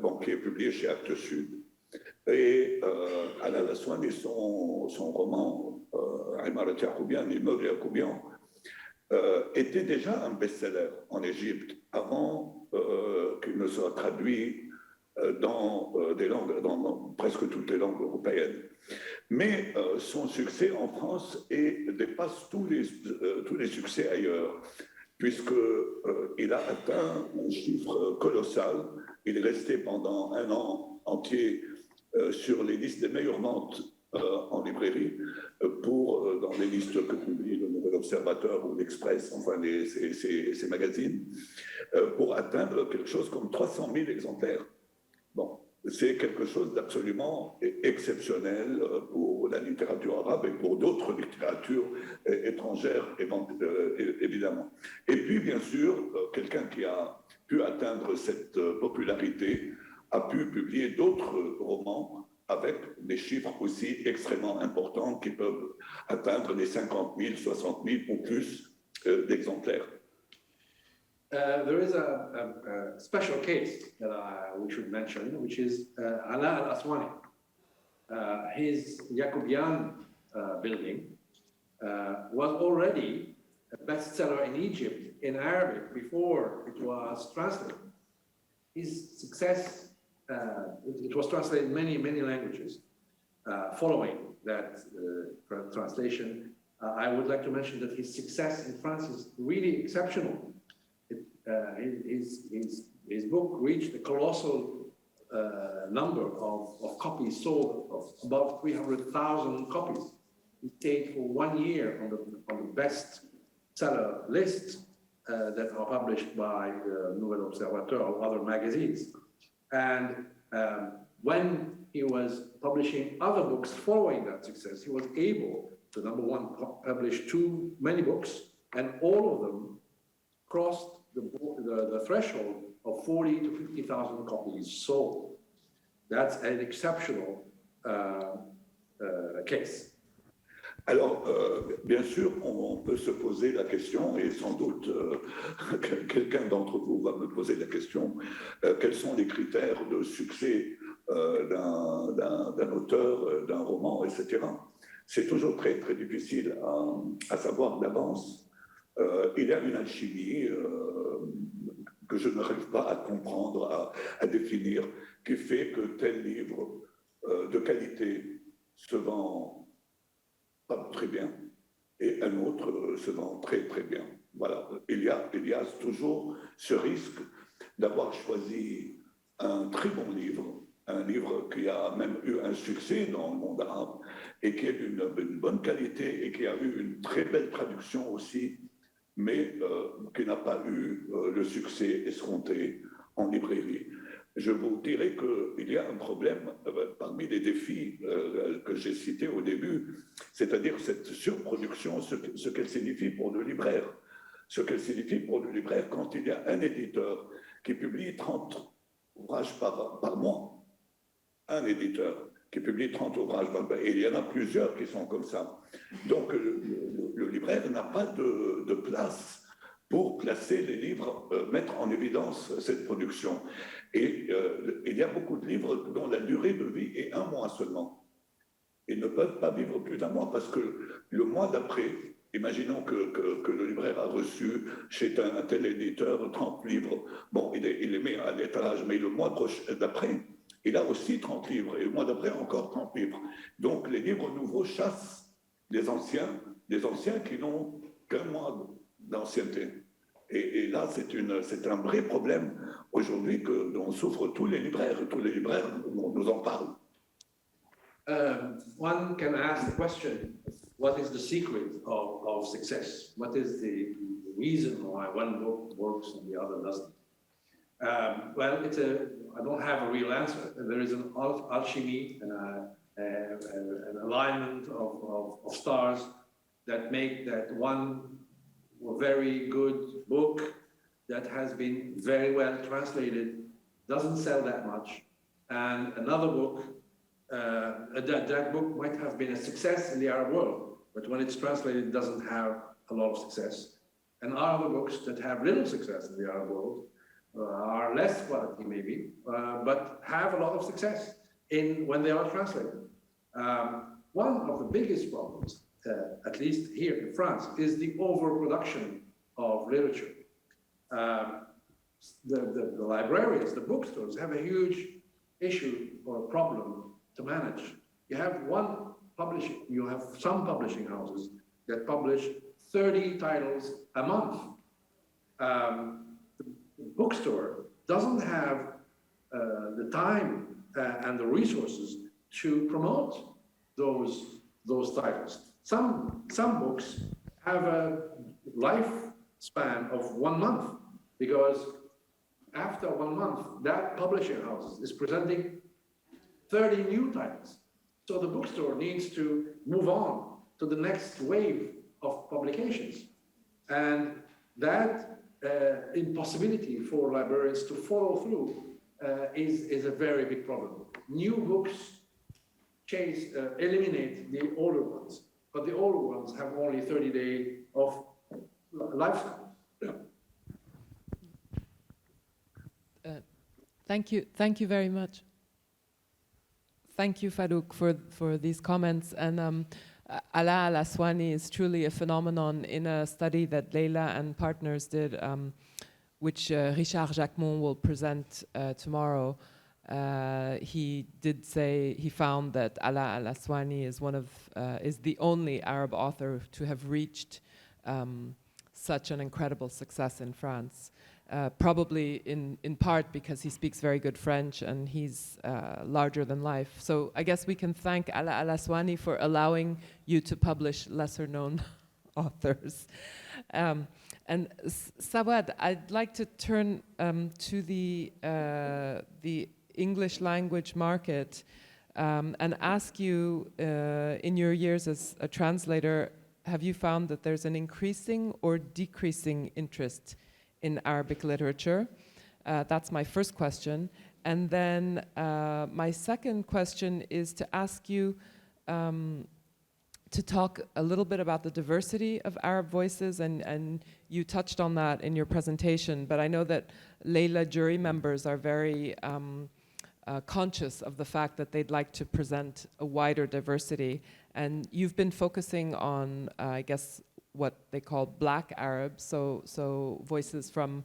bon, qui est publié chez Actes Sud. Et Ala Soigné, son roman Imarat Yacoubian, l'immeuble Yacoubian, était déjà un best-seller en Égypte avant qu'il ne soit traduit dans des langues, dans presque toutes les langues européennes. Mais son succès en France dépasse tous les succès ailleurs, puisqu'il a atteint un chiffre colossal. Il est resté pendant un an entier sur les listes des meilleures ventes en librairie, dans les listes que publie le Nouvel Observateur ou l'Express, enfin ces magazines, pour atteindre quelque chose comme 300 000 exemplaires. Bon, c'est quelque chose d'absolument exceptionnel pour la littérature arabe et pour d'autres littératures étrangères, évidemment. Et puis, bien sûr, quelqu'un qui a pu atteindre cette popularité a pu publier d'autres romans avec des chiffres aussi extrêmement importants qui peuvent atteindre les 50 000, 60 000 ou plus d'exemplaires. There is a special case that we should mention, which is Ala al-Aswani. His Yacoubian building was already a bestseller in Egypt in Arabic before it was translated. His success, it was translated in many languages. Following that translation, I would like to mention that his success in France is really exceptional. His book reached a colossal number of copies sold, of above 300,000 copies. It stayed for 1 year on the best-seller list that are published by Nouvel Observateur or other magazines. And when he was publishing other books following that success, he was able to, number one, publish many books, and all of them crossed the threshold of 40 to 50,000 copies sold. That's an exceptional case. Alors, bien sûr, on peut se poser la question, et sans doute quelqu'un d'entre vous va me poser la question, quels sont les critères de succès d'un auteur, d'un roman, etc. C'est toujours très difficile à savoir d'avance. Il y a une alchimie que je n'arrive pas à comprendre, à définir, qui fait que tel livre de qualité se vend pas très bien et un autre se vend très bien. Voilà, il y a toujours ce risque d'avoir choisi un très bon livre, un livre qui a même eu un succès dans le monde arabe et qui est d'une bonne qualité et qui a eu une très belle traduction aussi, mais qui n'a pas eu le succès escompté en librairie. Je vous dirais qu'il y a un problème parmi les défis que j'ai cités au début, c'est-à-dire cette surproduction, ce qu'elle signifie pour le libraire. Ce qu'elle signifie pour le libraire quand il y a un éditeur qui publie 30 ouvrages par mois. Un éditeur qui publie 30 ouvrages par mois. Et il y en a plusieurs qui sont comme ça. Donc le libraire n'a pas de place pour placer les livres, mettre en évidence cette production. Et il y a beaucoup de livres dont la durée de vie est 1 mois seulement. Ils ne peuvent pas vivre plus d'1 mois parce que le mois d'après, imaginons que le libraire a reçu chez un tel éditeur 30 livres, bon, il les met à l'étalage, mais le mois d'après, il a aussi 30 livres, et le mois d'après encore 30 livres. Donc les livres nouveaux chassent les anciens qui n'ont qu'un mois d'ancienneté. Et là, c'est un vrai problème aujourd'hui dont souffrent tous les libraires, et tous les libraires nous en parlent. One can ask the question, what is the secret of success? What is the reason why one book works and the other doesn't? Well, I don't have a real answer. There is an alchemy and an alignment of stars that make that one very good book that has been very well translated doesn't sell that much, and another book, that book might have been a success in the Arab world, but when it's translated, it doesn't have a lot of success. And other books that have little success in the Arab world are less quality maybe, but have a lot of success when they are translated. One of the biggest problems, at least here in France, is the overproduction of literature. The librarians, the bookstores have a huge issue or problem to manage. You have some publishing houses that publish 30 titles a month. The bookstore doesn't have the time and the resources to promote those titles. Some books have a lifespan of 1 month, because after 1 month, that publishing house is presenting 30 new titles. So the bookstore needs to move on to the next wave of publications. And that impossibility for librarians to follow through is a very big problem. New books eliminate the older ones, but the older ones have only 30 days of lifespan. Thank you very much. Thank you, Farouk, for these comments. And Ala al-Aswani is truly a phenomenon in a study that LEILA and partners did, which Richard Jacquemont will present tomorrow. He did say he found that Ala al-Aswani is the only Arab author to have reached such an incredible success in France. Probably in part because he speaks very good French and he's larger than life. So I guess we can thank Ala al-Aswani for allowing you to publish lesser known authors. And Sawad, I'd like to turn to the English language market and ask you, in your years as a translator, have you found that there's an increasing or decreasing interest in Arabic literature? That's my first question. And then my second question is to ask you to talk a little bit about the diversity of Arab voices, and you touched on that in your presentation, but I know that LEILA jury members are very conscious of the fact that they'd like to present a wider diversity, and you've been focusing on, I guess, what they call Black Arabs, so voices from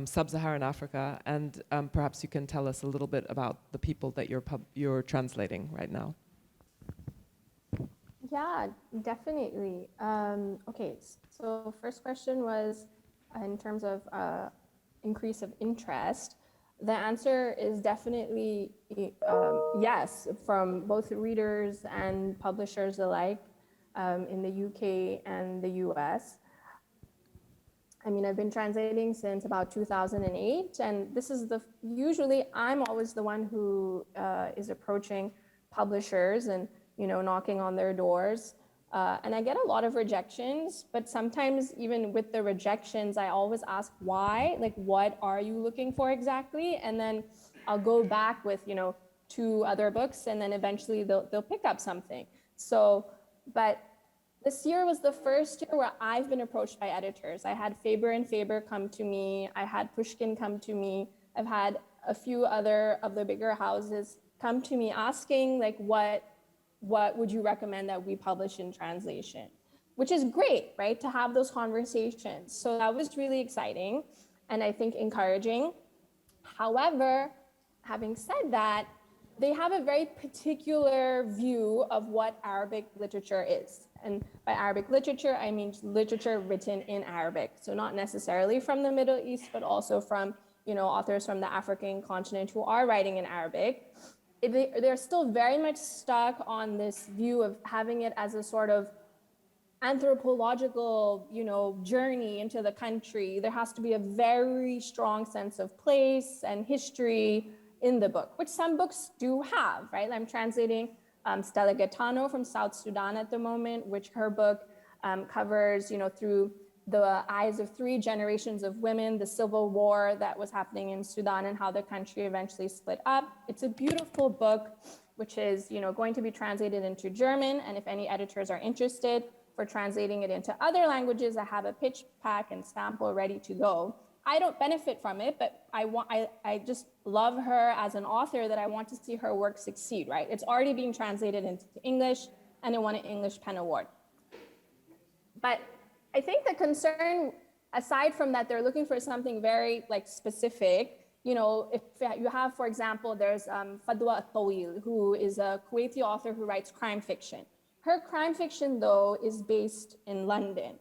sub-Saharan Africa, and perhaps you can tell us a little bit about the people that you're translating right now. Yeah, definitely. Okay, so first question was in terms of increase of interest. The answer is definitely yes, from both readers and publishers alike in the UK and the US. I mean, I've been translating since about 2008, and this is usually I'm always the one who is approaching publishers and, you know, knocking on their doors. And I get a lot of rejections, but sometimes even with the rejections, I always ask why, like, what are you looking for exactly? And then I'll go back with, you know, 2 other books, and then eventually they'll pick up something. So, but this year was the first year where I've been approached by editors. I had Faber and Faber come to me. I had Pushkin come to me. I've had a few other of the bigger houses come to me asking, like, what would you recommend that we publish in translation? Which is great, right, to have those conversations. So that was really exciting and I think encouraging. However, having said that, they have a very particular view of what Arabic literature is. And by Arabic literature, I mean literature written in Arabic. So not necessarily from the Middle East, but also from, authors from the African continent who are writing in Arabic. They're still very much stuck on this view of having it as a sort of anthropological, journey into the country. There has to be a very strong sense of place and history in the book, which some books do have, right? I'm translating Stella Gaetano from South Sudan at the moment, which her book covers, through the eyes of 3 generations of women, the civil war that was happening in Sudan and how the country eventually split up. It's a beautiful book, which is, going to be translated into German. And if any editors are interested for translating it into other languages, I have a pitch pack and sample ready to go. I don't benefit from it, but I just love her as an author that I want to see her work succeed, right? It's already being translated into English and it won an English Pen Award. But I think the concern, aside from that, they're looking for something very specific. If you have, for example, there's Fadwa Al-Tawil, who is a Kuwaiti author who writes crime fiction. Her crime fiction, though, is based in London.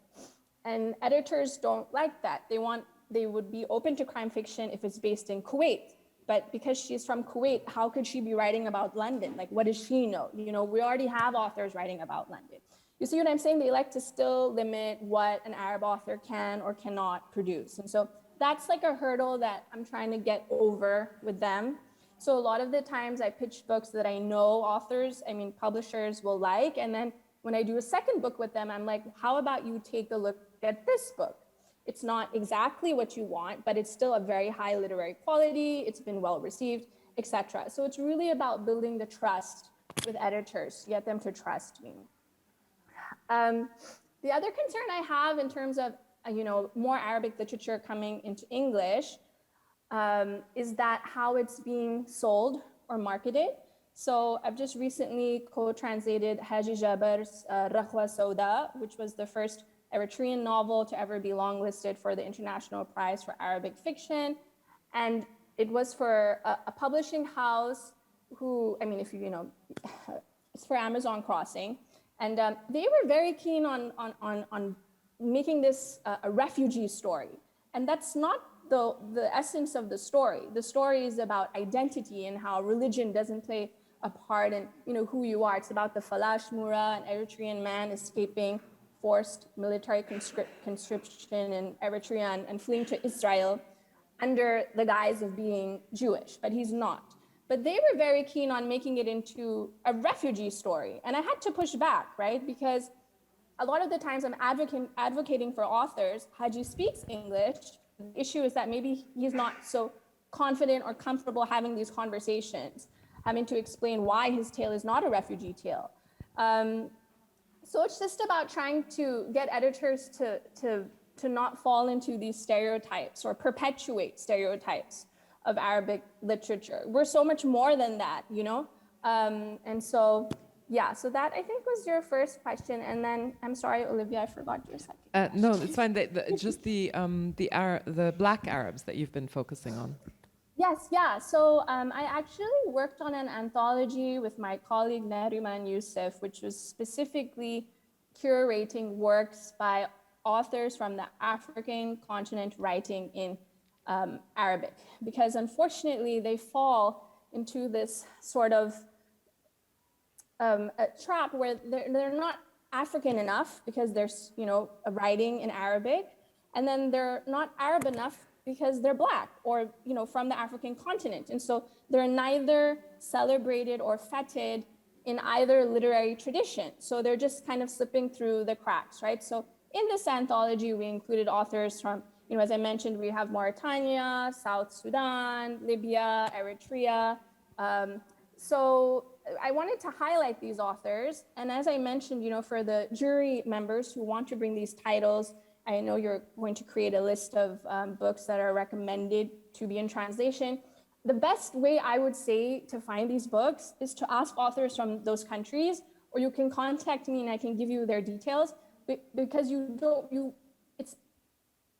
And editors don't like that. They would be open to crime fiction if it's based in Kuwait. But because she's from Kuwait, how could she be writing about London? What does she know? We already have authors writing about London. You see what I'm saying? They like to still limit what an Arab author can or cannot produce. And so that's a hurdle that I'm trying to get over with them. So a lot of the times I pitch books that I know publishers will like. And then when I do a second book with them, I'm like, how about you take a look at this book? It's not exactly what you want, but it's still a very high literary quality. It's been well received, etc. So it's really about building the trust with editors, get them to trust me. The other concern I have in terms of more Arabic literature coming into English is that how it's being sold or marketed. So I've just recently co-translated Haji Jaber's Rakhwa Sauda, which was the first Eritrean novel to ever be longlisted for the International Prize for Arabic Fiction. And it was for a publishing house who, it's for Amazon Crossing. And they were very keen on making this a refugee story. And that's not the essence of the story. The story is about identity and how religion doesn't play a part in who you are. It's about the Falash Mura, an Eritrean man escaping forced military conscription in Eritrea and fleeing to Israel under the guise of being Jewish, but he's not. But they were very keen on making it into a refugee story. And I had to push back, right? Because a lot of the times I'm advocating for authors, Haji speaks English. The issue is that maybe he's not so confident or comfortable having these conversations, having to explain why his tale is not a refugee tale. So it's just about trying to get editors to not fall into these stereotypes or perpetuate stereotypes of Arabic literature. We're so much more than that, And so, so that I think was your first question. And then, I'm sorry, Olivia, I forgot your second. No, it's fine. Just the Black Arabs that you've been focusing on. Yes, yeah. So I actually worked on an anthology with my colleague Nariman Youssef, which was specifically curating works by authors from the African continent writing in Arabic, because unfortunately they fall into this sort of a trap where they're not African enough because they're writing in Arabic, and then they're not Arab enough because they're Black or from the African continent. And so they're neither celebrated or feted in either literary tradition. So they're just kind of slipping through the cracks, right? So in this anthology, we included authors from, as I mentioned, we have Mauritania, South Sudan, Libya, Eritrea. So I wanted to highlight these authors. And as I mentioned, for the jury members who want to bring these titles, I know you're going to create a list of books that are recommended to be in translation. The best way I would say to find these books is to ask authors from those countries, or you can contact me and I can give you their details, because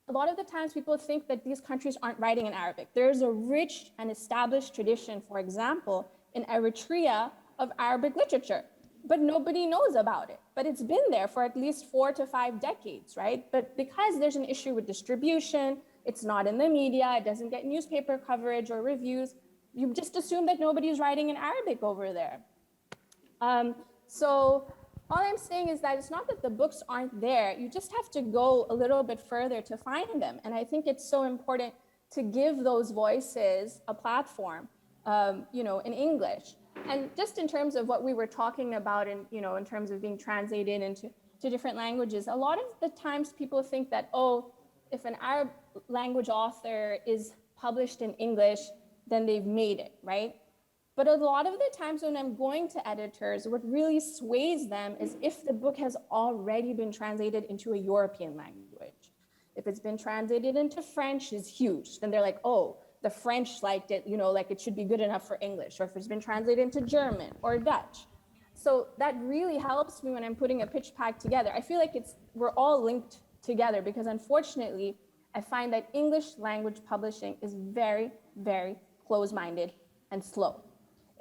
a lot of the times people think that these countries aren't writing in Arabic. There's a rich and established tradition, for example, in Eritrea of Arabic literature, but nobody knows about it. But it's been there for at least 4 to 5 decades, right? But because there's an issue with distribution, it's not in the media, it doesn't get newspaper coverage or reviews, you just assume that nobody's writing in Arabic over there. So all I'm saying is that it's not that the books aren't there, you just have to go a little bit further to find them. And I think it's so important to give those voices a platform, in English. And just in terms of what we were talking about in terms of being translated into different languages, a lot of the times people think that, oh, if an Arab language author is published in English, then they've made it, right? But a lot of the times when I'm going to editors, what really sways them is if the book has already been translated into a European language. If it's been translated into French, is huge. Then they're like, oh, the French liked it, like it should be good enough for English. Or if it's been translated into German or Dutch. So that really helps me when I'm putting a pitch pack together. I feel like we're all linked together because unfortunately, I find that English language publishing is very, very close-minded and slow.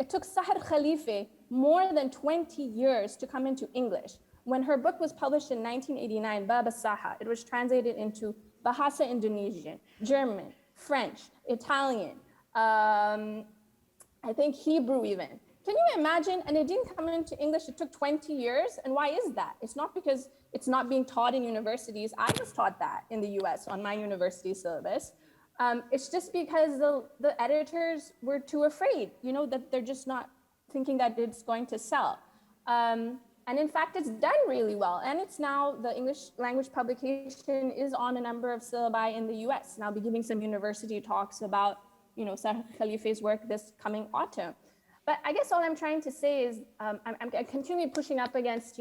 It took Sahar Khalife more than 20 years to come into English. When her book was published in 1989, Baba Saha, it was translated into Bahasa Indonesian, German, French, Italian, I think Hebrew even. Can you imagine? And it didn't come into English, it took 20 years. And why is that? It's not because it's not being taught in universities. I was taught that in the US on my university syllabus. It's just because the editors were too afraid, that they're just not thinking that it's going to sell. And in fact, it's done really well. And it's now, the English language publication is on a number of syllabi in the US. And I'll be giving some university talks about, Sahar Khalife's work this coming autumn. But I guess all I'm trying to say is I'm continually pushing up against,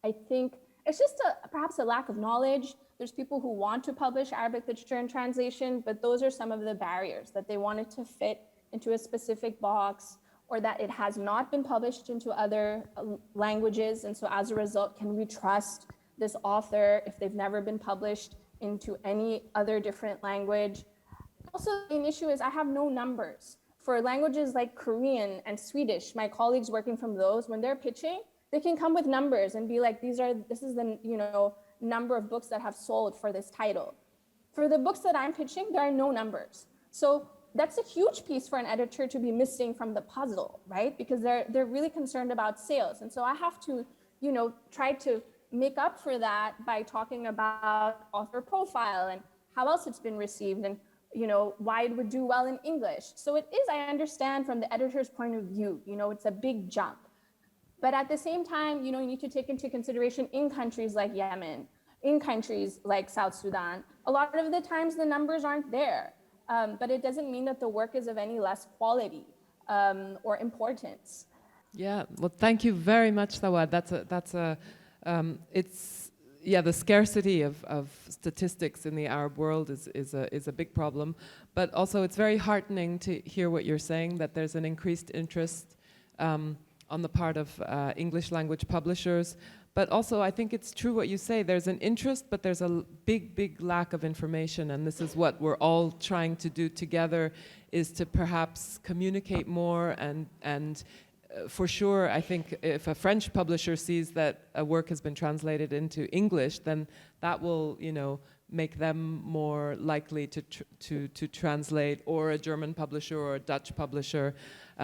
I think it's just perhaps a lack of knowledge. There's people who want to publish Arabic literature in translation, but those are some of the barriers, that they want it to fit into a specific box, or that it has not been published into other languages. And so as a result, can we trust this author if they've never been published into any other different language? Also, an issue is I have no numbers. For languages like Korean and Swedish, my colleagues working from those, when they're pitching, they can come with numbers and be like, this is the number of books that have sold for this title. For the books that I'm pitching, there are no numbers. So that's a huge piece for an editor to be missing from the puzzle, right? Because they're really concerned about sales. And so I have to, try to make up for that by talking about author profile and how else it's been received and why it would do well in English. So it is, I understand from the editor's point of view, it's a big jump. But at the same time, you need to take into consideration in countries like Yemen, in countries like South Sudan, a lot of the times the numbers aren't there. But it doesn't mean that the work is of any less quality or importance. Yeah, well, thank you very much, Sawad. The scarcity of statistics in the Arab world is a big problem. But also, it's very heartening to hear what you're saying, that there's an increased interest on the part of English language publishers. But also, I think it's true what you say. There's an interest, but there's a big lack of information. And this is what we're all trying to do together, is to perhaps communicate more. And for sure, I think if a French publisher sees that a work has been translated into English, then that will, make them more likely to translate, or a German publisher or a Dutch publisher.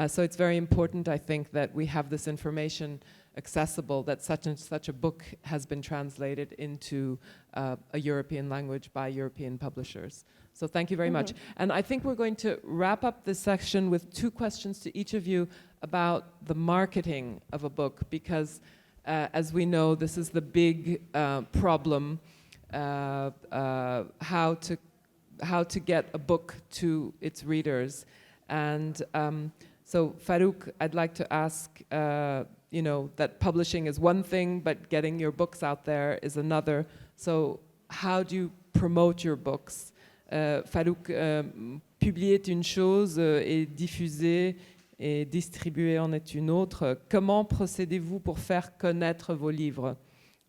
So it's very important, I think, that we have this information accessible, that such and such a book has been translated into a European language by European publishers. So thank you very much. And I think we're going to wrap up this section with 2 questions to each of you about the marketing of a book, because as we know, this is the big problem, how to get a book to its readers. And so Farouk, I'd like to ask, that publishing is one thing, but getting your books out there is another. So how do you promote your books? Farouk, publier est une chose et diffuser et distribuer en est une autre. Comment procédez-vous pour faire connaître vos livres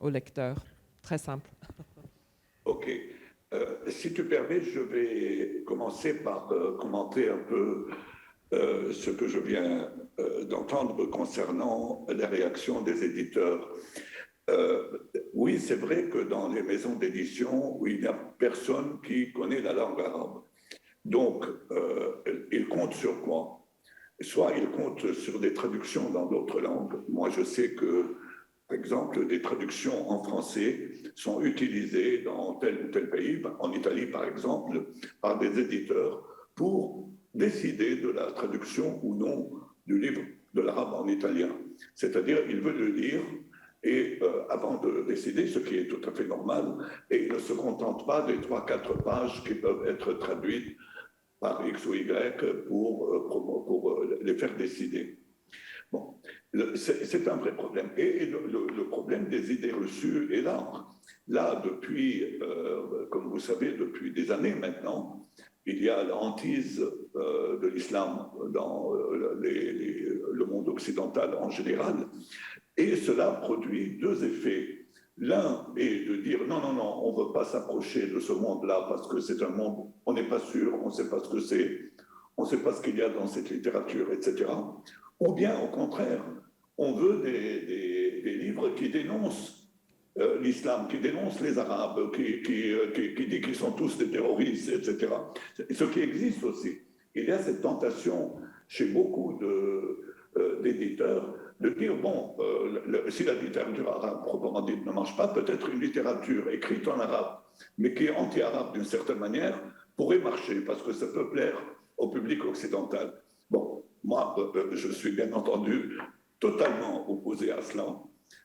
aux lecteurs? Très simple. Ok. Si tu permets, je vais commencer par commenter un peu ce que je viens d'entendre concernant les réactions des éditeurs. Oui, c'est vrai que dans les maisons d'édition, il n'y a personne qui connaît la langue arabe. Donc, ils comptent sur quoi? Soit ils comptent sur des traductions dans d'autres langues. Moi, je sais que, par exemple, des traductions en français sont utilisées dans tel ou tel pays, en Italie par exemple, par des éditeurs pour décider de la traduction ou non du livre de l'arabe en italien. C'est-à-dire, ils veulent le lire et avant de décider, ce qui est tout à fait normal, et ils ne se contentent pas des 3-4 pages qui peuvent être traduites par X ou Y pour les faire décider. Bon, c'est un vrai problème. Et le problème des idées reçues est là. Là, depuis, comme vous savez, depuis des années maintenant, il y a la hantise de l'islam dans le monde occidental en général. Et cela produit deux effets. L'un est de dire non, non, non, on ne veut pas s'approcher de ce monde-là parce que c'est un monde, on n'est pas sûr, on ne sait pas ce que c'est, on ne sait pas ce qu'il y a dans cette littérature, etc. Ou bien, au contraire, on veut des livres qui dénoncent l'islam, qui dénoncent les Arabes, qui dit qu'ils sont tous des terroristes, etc. Ce qui existe aussi. Il y a cette tentation chez beaucoup d'éditeurs de dire, bon, si la littérature arabe proprement dite ne marche pas, peut-être une littérature écrite en arabe, mais qui est anti-arabe d'une certaine manière, pourrait marcher, parce que ça peut plaire au public occidental. Bon, moi, je suis bien entendu totalement opposé à cela,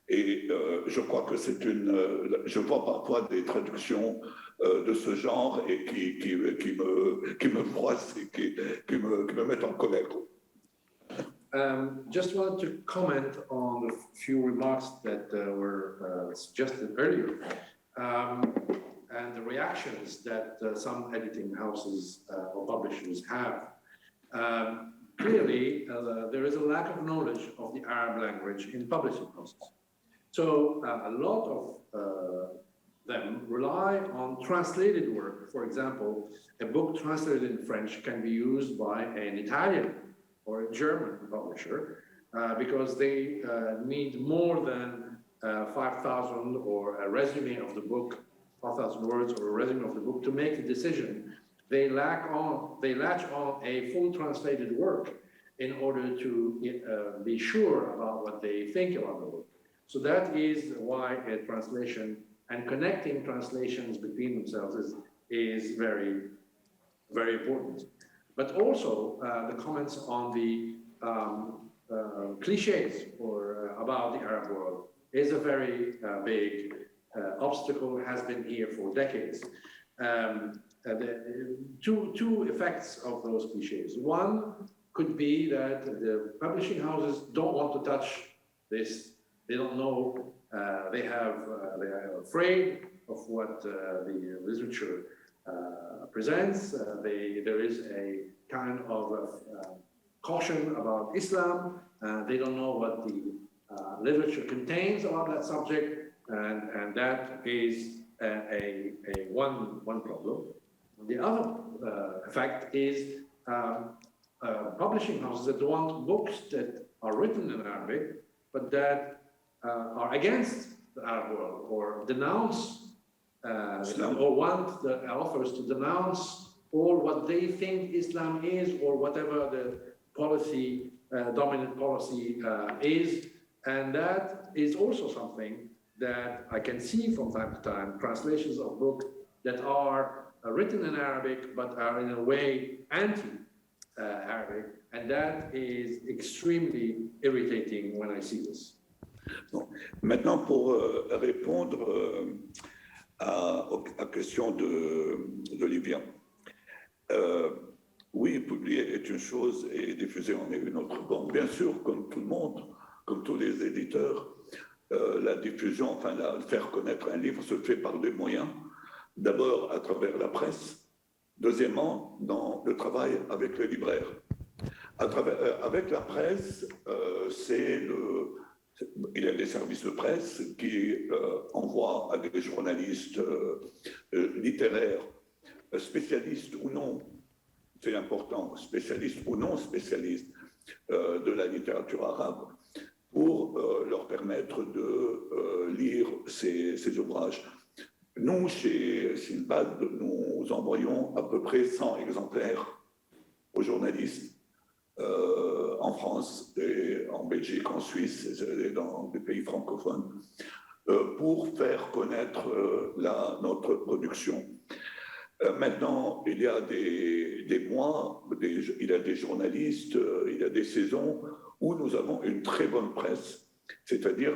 et je crois que c'est je vois parfois des traductions de ce genre et qui me froissent et qui me mettent en colère. Just wanted to comment on a few remarks that were suggested earlier, and the reactions that some editing houses or publishers have. Clearly, there is a lack of knowledge of the Arab language in publishing houses. So a lot of them rely on translated work. For example, a book translated in French can be used by an Italian or a German publisher, because they need more than 5,000 or a resume of the book, 5,000 words or a resume of the book to make a decision. They latch on a full translated work in order to be sure about what they think about the book. So that is why a translation and connecting translations between themselves is very, very important. But also the comments on the cliches or about the Arab world is a very big obstacle, has been here for decades. Two effects of those cliches. One could be that the publishing houses don't want to touch this. They don't know, they are afraid of what the literature presents. There is a kind of caution about Islam. They don't know what the literature contains about that subject, and that is one problem. The other effect is publishing houses that want books that are written in Arabic, but that are against the Arab world or denounce or want the authors to denounce all what they think Islam is or whatever the policy, dominant policy is. And that is also something that I can see from time to time, translations of books that are written in Arabic but are in a way anti-Arabic. And that is extremely irritating when I see this. Bon. Maintenant, pour répondre à la question d'Olivia. Oui, publier est une chose et diffuser en est une autre. Bon, bien sûr, comme tout le monde, comme tous les éditeurs, la diffusion, enfin, faire connaître un livre se fait par deux moyens. D'abord, à travers la presse. Deuxièmement, dans le travail avec les libraires. Avec la presse, il y a des services de presse qui envoient à des journalistes littéraires spécialistes ou non, c'est important, spécialistes ou non spécialistes de la littérature arabe, pour leur permettre de lire ces ouvrages. Nous, chez Sinbad, nous envoyons à peu près 100 exemplaires aux journalistes en France, et en Belgique, en Suisse et dans des pays francophones, pour faire connaître notre production. Maintenant, il y a des mois, il y a des journalistes, il y a des saisons où nous avons une très bonne presse, c'est-à-dire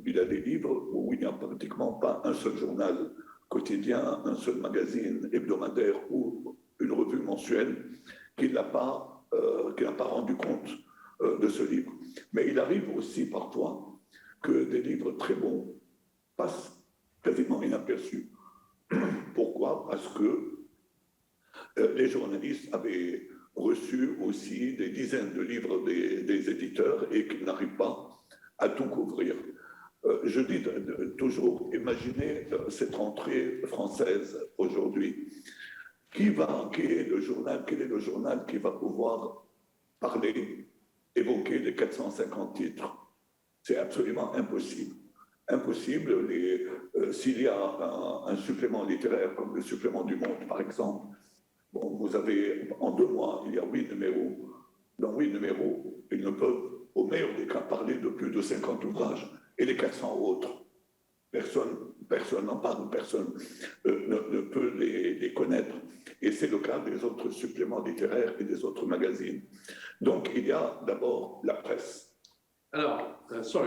il y a des livres où il n'y a pratiquement pas un seul journal quotidien, un seul magazine hebdomadaire ou une revue mensuelle qui n'a pas rendu compte de ce livre. Mais il arrive aussi parfois que des livres très bons passent quasiment inaperçus. Pourquoi? Parce que les journalistes avaient reçu aussi des dizaines de livres des éditeurs et qu'ils n'arrivent pas à tout couvrir. Je dis toujours, imaginez cette rentrée française aujourd'hui. Quel est le journal qui va pouvoir parler, évoquer les 450 titres? C'est absolument impossible. Impossible. S'il y a un supplément littéraire, comme le supplément du Monde, par exemple, bon, vous avez, en 2 mois, il y a 8 numéros. Dans 8 numéros, ils ne peuvent, au meilleur des cas, parler de plus de 50 ouvrages. Et les 400 autres, personne n'en parle, personne ne peut les connaître. Et c'est le cas des autres suppléments littéraires et des autres magazines. Donc, il y a d'abord la presse. Alors, so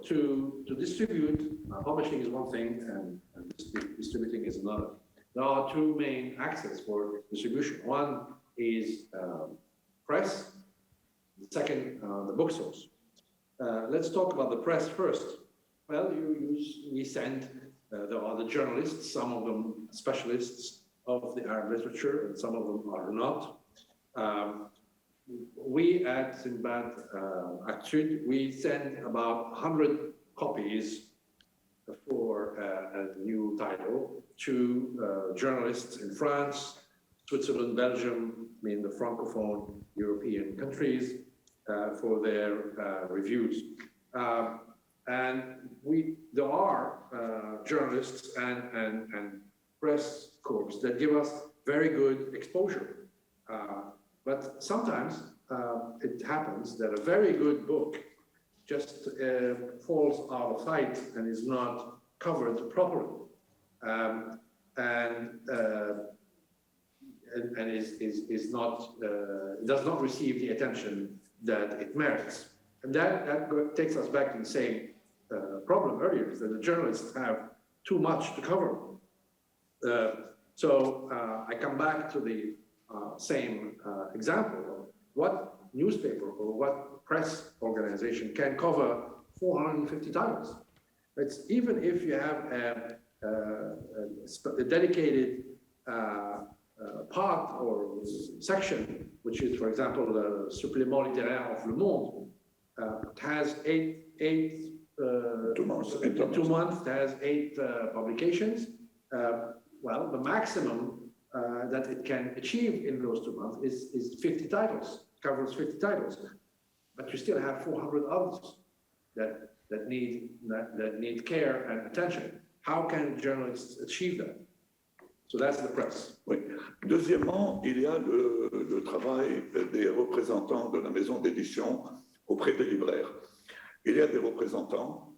to distribute, publishing is one thing and distributing is another. There are 2 main axes for distribution. One is press, the second, the bookstores. Let's talk about the press first. Well, we send, there are the journalists, some of them specialists of the Arab literature, and some of them are not. We at Sinbad Actude, we send about 100 copies for a new title to journalists in France, Switzerland, Belgium, I mean the Francophone European countries, for their reviews. And there are journalists and press corps that give us very good exposure. But sometimes it happens that a very good book just falls out of sight and is not covered properly, and is not does not receive the attention that it merits. And that takes us back to the same problem earlier, is that the journalists have too much to cover. So I come back to the same example of what newspaper or what press organization can cover 450 titles. It's even if you have a dedicated part or section, which is, for example, the supplément littéraire of Le Monde, it has 2 months, it has 8 publications. Well, the maximum that it can achieve in those 2 months is 50 titles, covers 50 titles. But you still have 400 others that need care and attention. How can journalists achieve that? So that's the press. Oui. Deuxièmement, il y a le travail des représentants de la maison d'édition auprès des libraires. Il y a des représentants,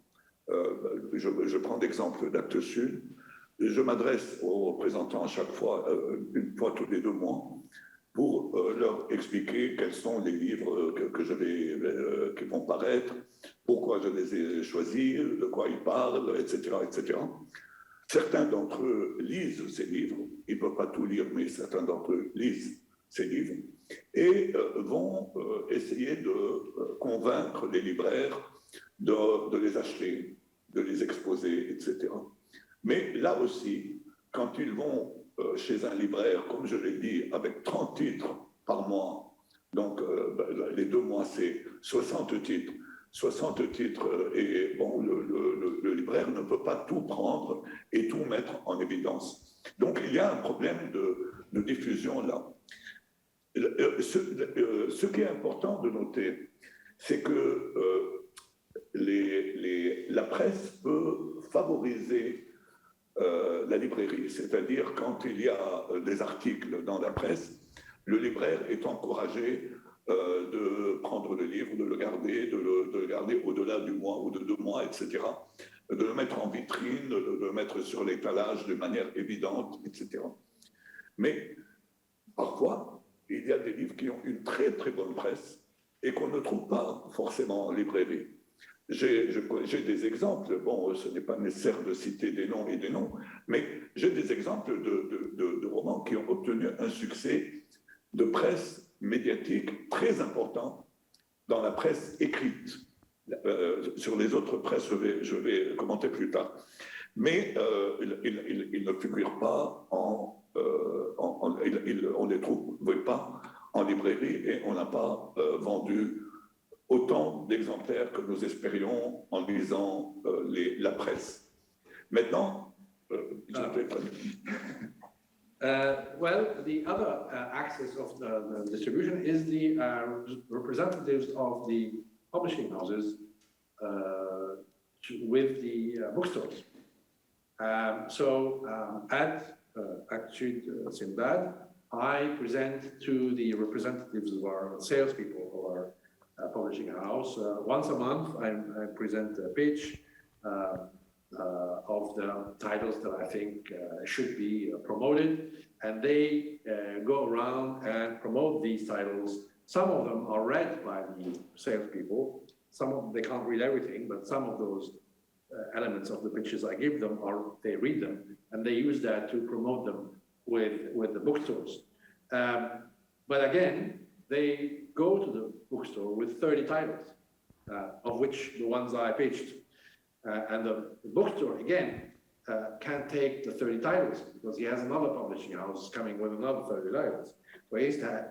je prends l'exemple d'Actes Sud, je m'adresse aux représentants à chaque fois, une fois tous les 2 mois, pour leur expliquer quels sont les livres qui vont paraître, pourquoi je les ai choisis, de quoi ils parlent, etc., etc. Certains d'entre eux lisent ces livres, ils ne peuvent pas tout lire, mais certains d'entre eux lisent ces livres et vont essayer de convaincre les libraires de les acheter, de les exposer, etc. Mais là aussi, quand ils vont chez un libraire, comme je l'ai dit, avec 30 titres par mois, donc les 2 mois, c'est 60 titres. 60 titres, et bon, le libraire ne ne peut pas tout prendre et tout mettre en évidence. Donc il y a un problème de diffusion là. Ce qui est important de noter, c'est que la presse peut favoriser la librairie, c'est-à-dire quand il y a des articles dans la presse, le libraire est encouragé de prendre le livre, de le garder, de le garder au-delà du mois ou de 2 mois, etc., de le mettre en vitrine, de le mettre sur l'étalage de manière évidente, etc. Mais parfois, il y a des livres qui ont une très très bonne presse et qu'on ne trouve pas forcément en librairie. J'ai des exemples, bon, ce n'est pas nécessaire de citer des noms et des noms, mais j'ai des exemples de romans qui ont obtenu un succès de presse médiatique très important dans la presse écrite. Sur les autres presses, je vais commenter plus tard. Mais ils ne figurent pas on ne les trouve pas en librairie et on n'a pas vendu autant d'exemplaires que nous espérions en lisant la presse. Maintenant, well, the other axis of the distribution is the representatives of the publishing houses with the bookstores. At Sinbad, I present to the representatives of our salespeople of our publishing house. Once a month, I present a pitch of the titles that I think should be promoted, and they go around and promote these titles. Some of them are read by the salespeople. Some of them, they can't read everything, but some of those elements of the pitches I give them, they read them, and they use that to promote them with the bookstores. But again, they go to the bookstore with 30 titles, of which the ones I pitched. And the bookstore, again, can't take the 30 titles because he has another publishing house coming with another 30 titles. So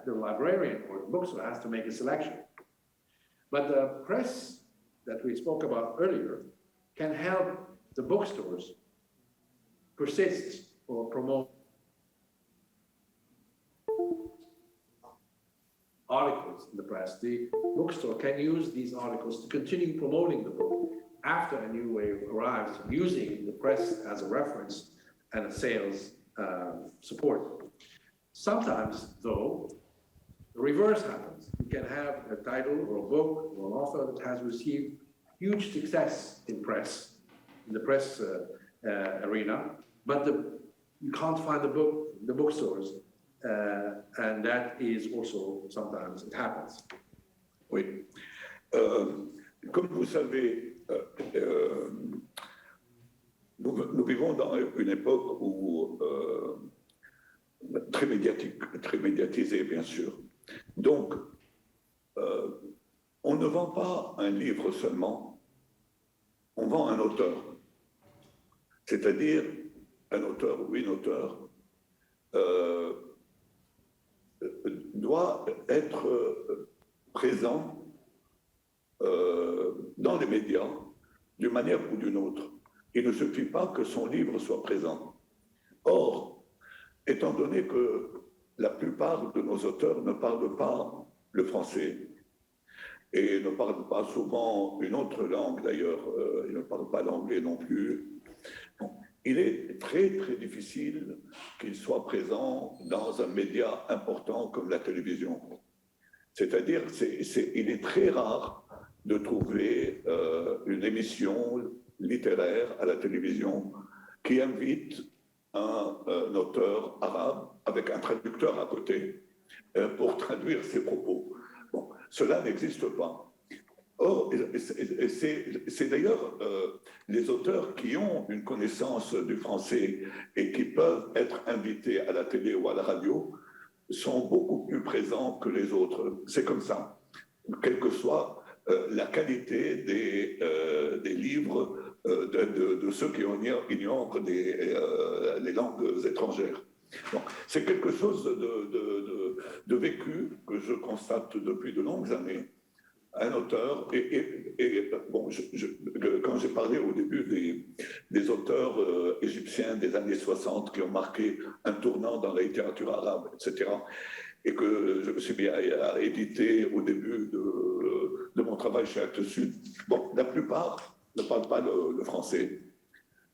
the librarian or the bookstore has to make a selection. But the press that we spoke about earlier can help the bookstores persist or promote articles in the press. The bookstore can use these articles to continue promoting the book after a new wave arrives, using the press as a reference and a sales support. Sometimes, though, the reverse happens. You can have a title or a book or an author that has received huge success in the press arena, but you can't find the book in the bookstores, and that is also sometimes it happens. Oui. Comme vous savez, nous vivons dans une époque où très médiatisée, bien sûr. Donc, on ne vend pas un livre seulement, on vend un auteur. C'est-à-dire un auteur ou une auteure doit être présent dans les médias d'une manière ou d'une autre. Il ne suffit pas que son livre soit présent. Or, étant donné que la plupart de nos auteurs ne parlent pas le français et ne parlent pas souvent une autre langue d'ailleurs, ils ne parlent pas l'anglais non plus, il est très très difficile qu'il soit présent dans un média important comme la télévision. C'est-à-dire, il est très rare de trouver une émission littéraire à la télévision qui invite un auteur arabe avec un traducteur à côté pour traduire ses propos. Bon, cela n'existe pas. Or, c'est d'ailleurs les auteurs qui ont une connaissance du français et qui peuvent être invités à la télé ou à la radio sont beaucoup plus présents que les autres. C'est comme ça, quelle que soit la qualité des livres de ceux qui ignorent les langues étrangères. Bon, c'est quelque chose de vécu que je constate depuis de longues années un auteur, bon, quand j'ai parlé au début des auteurs égyptiens des années 60 qui ont marqué un tournant dans la littérature arabe, etc., et que je me suis bien édité au début de mon travail chez Actes Sud, bon, la plupart ne parlent pas le français,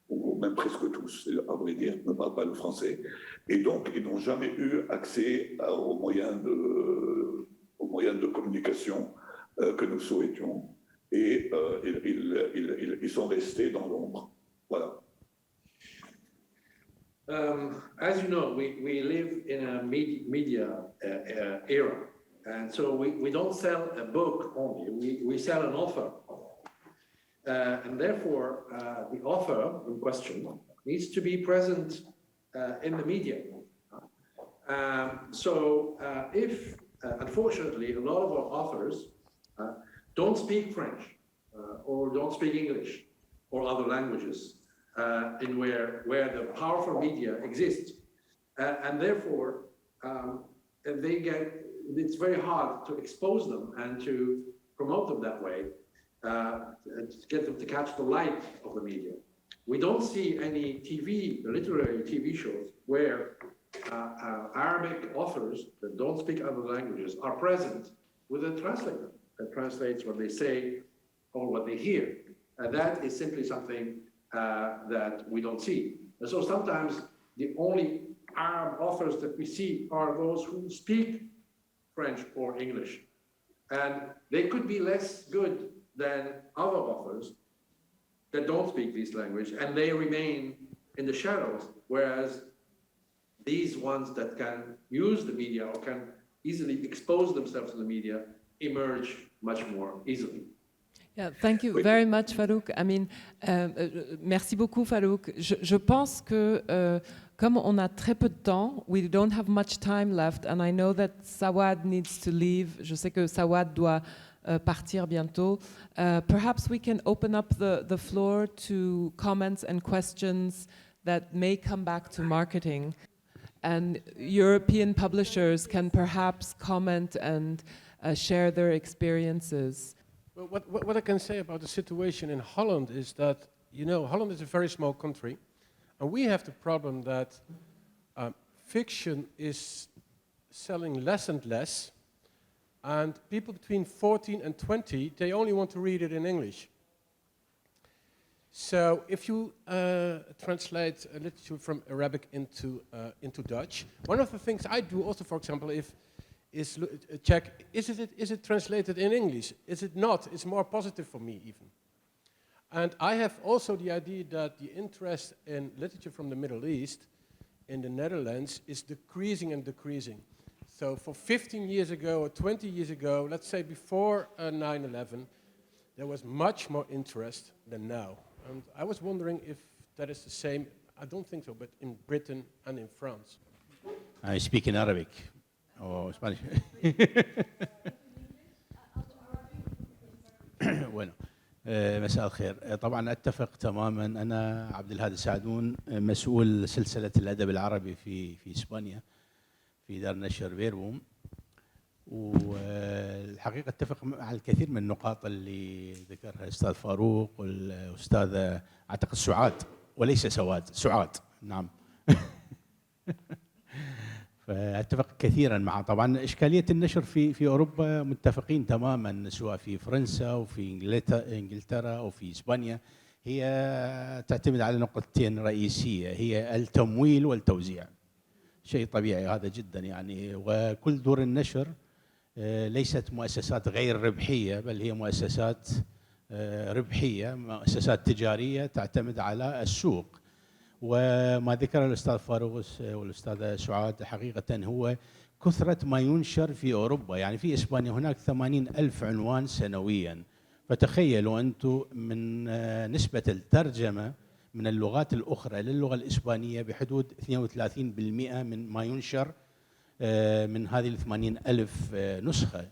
ou même presque tous, à vrai dire, ne parlent pas le français, et donc ils n'ont jamais eu accès aux moyens de communication que nous souhaitions, et ils sont restés dans l'ombre. Voilà. As you know, we live in a media era, and so we don't sell a book only, we sell an offer. And therefore, the author in question needs to be present in the media. If, unfortunately, a lot of our authors don't speak French or don't speak English or other languages, in where the powerful media exists, and therefore it's very hard to expose them and to promote them that way, to get them to catch the light of the media. We don't see any literary TV shows where Arabic authors that don't speak other languages are present with a translator that translates what they say or what they hear. And that is simply something that we don't see. And so sometimes the only Arab authors that we see are those who speak French or English. And they could be less good than other authors that don't speak this language, and they remain in the shadows, whereas these ones that can use the media or can easily expose themselves to the media emerge much more easily. Yeah, thank you very much, Farouk. I mean, merci beaucoup, Farouk. Je pense que comme on a très peu de temps, we don't have much time left, and I know that Sawad needs to leave. Je sais que Sawad doit partir bientôt. Perhaps we can open up the floor to comments and questions that may come back to marketing. And European publishers can perhaps comment and share their experiences. Well, what I can say about the situation in Holland is that, you know, Holland is a very small country, and we have the problem that fiction is selling less and less, and people between 14 and 20, they only want to read it in English. So if you translate literature from Arabic into Dutch, one of the things I do also, for example, is check, is it translated in English? Is it not? It's more positive for me even. And I have also the idea that the interest in literature from the Middle East in the Netherlands is decreasing and decreasing. So for 15 years ago or 20 years ago, let's say before 9/11, there was much more interest than now. And I was wondering if that is the same, I don't think so, but in Britain and in France. I speak in Arabic. Oh, Spanish. Bueno. مساء الخير. طبعا اتفق تماما. انا عبد الهادي سعدون، مسؤول سلسله الادب العربي في اسبانيا في دار نشر بيربوم، والحقيقه اتفق مع الكثير من النقاط اللي ذكرها الاستاذ فاروق والاستاذ اعتقد سعاد وليس سعاد نعم. فاتفق كثيرا مع طبعا اشكاليه النشر في اوروبا، متفقين تماما سواء في فرنسا او في انجلترا او في اسبانيا، هي تعتمد على نقطتين رئيسيه، هي التمويل والتوزيع. شيء طبيعي هذا جدا يعني، وكل دور النشر ليست مؤسسات غير ربحيه، بل هي مؤسسات ربحيه، مؤسسات تجاريه تعتمد على السوق. وما ذكر الأستاذ فاروق والأستاذة سعاد حقيقة هو كثرة ما ينشر في أوروبا. يعني في إسبانيا هناك 80,000 عنوان سنويا، فتخيلوا أنتم من نسبة الترجمة من اللغات الأخرى للغة الإسبانية بحدود 32% من ما ينشر من هذه 80,000 نسخة،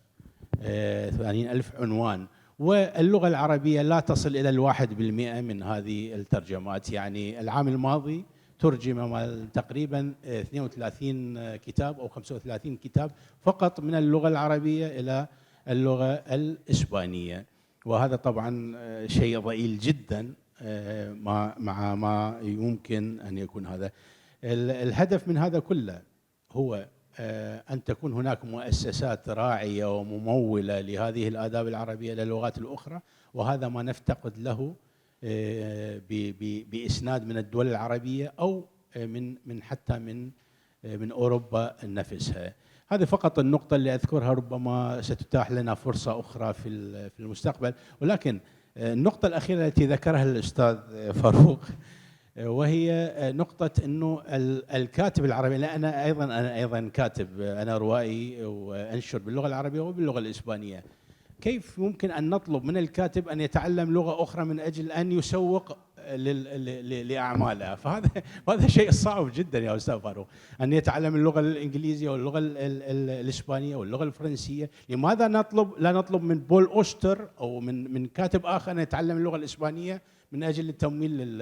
80,000 عنوان. واللغة العربية لا تصل إلى 1% من هذه الترجمات. يعني العام الماضي ترجم تقريبا 32 كتاب أو 35 كتاب فقط من اللغة العربية إلى اللغة الإسبانية، وهذا طبعا شيء ضئيل جدا مع ما يمكن أن يكون هذا. الهدف من هذا كله هو أن تكون هناك مؤسسات راعية وممولة لهذه الآداب العربية للغات الأخرى، وهذا ما نفتقد له بإسناد من الدول العربية أو من حتى من أوروبا نفسها. هذه فقط النقطة اللي أذكرها، ربما ستتاح لنا فرصة أخرى في المستقبل. ولكن النقطة الأخيرة التي ذكرها الأستاذ فاروق، وهي نقطة أنه الكاتب العربي، لأن أنا أيضا كاتب، أنا روائي وأنشر باللغة العربية وباللغة الإسبانية. كيف يمكن أن نطلب من الكاتب أن يتعلم لغة أخرى من أجل أن يسوق لأعمالها؟ فهذا شيء صعب جدا يا أستاذ فاروق، أن يتعلم اللغة الإنجليزية واللغة الإسبانية واللغة الفرنسية. لماذا لا نطلب من بول أوستر أو من كاتب آخر أن يتعلم اللغة الإسبانية من أجل التمويل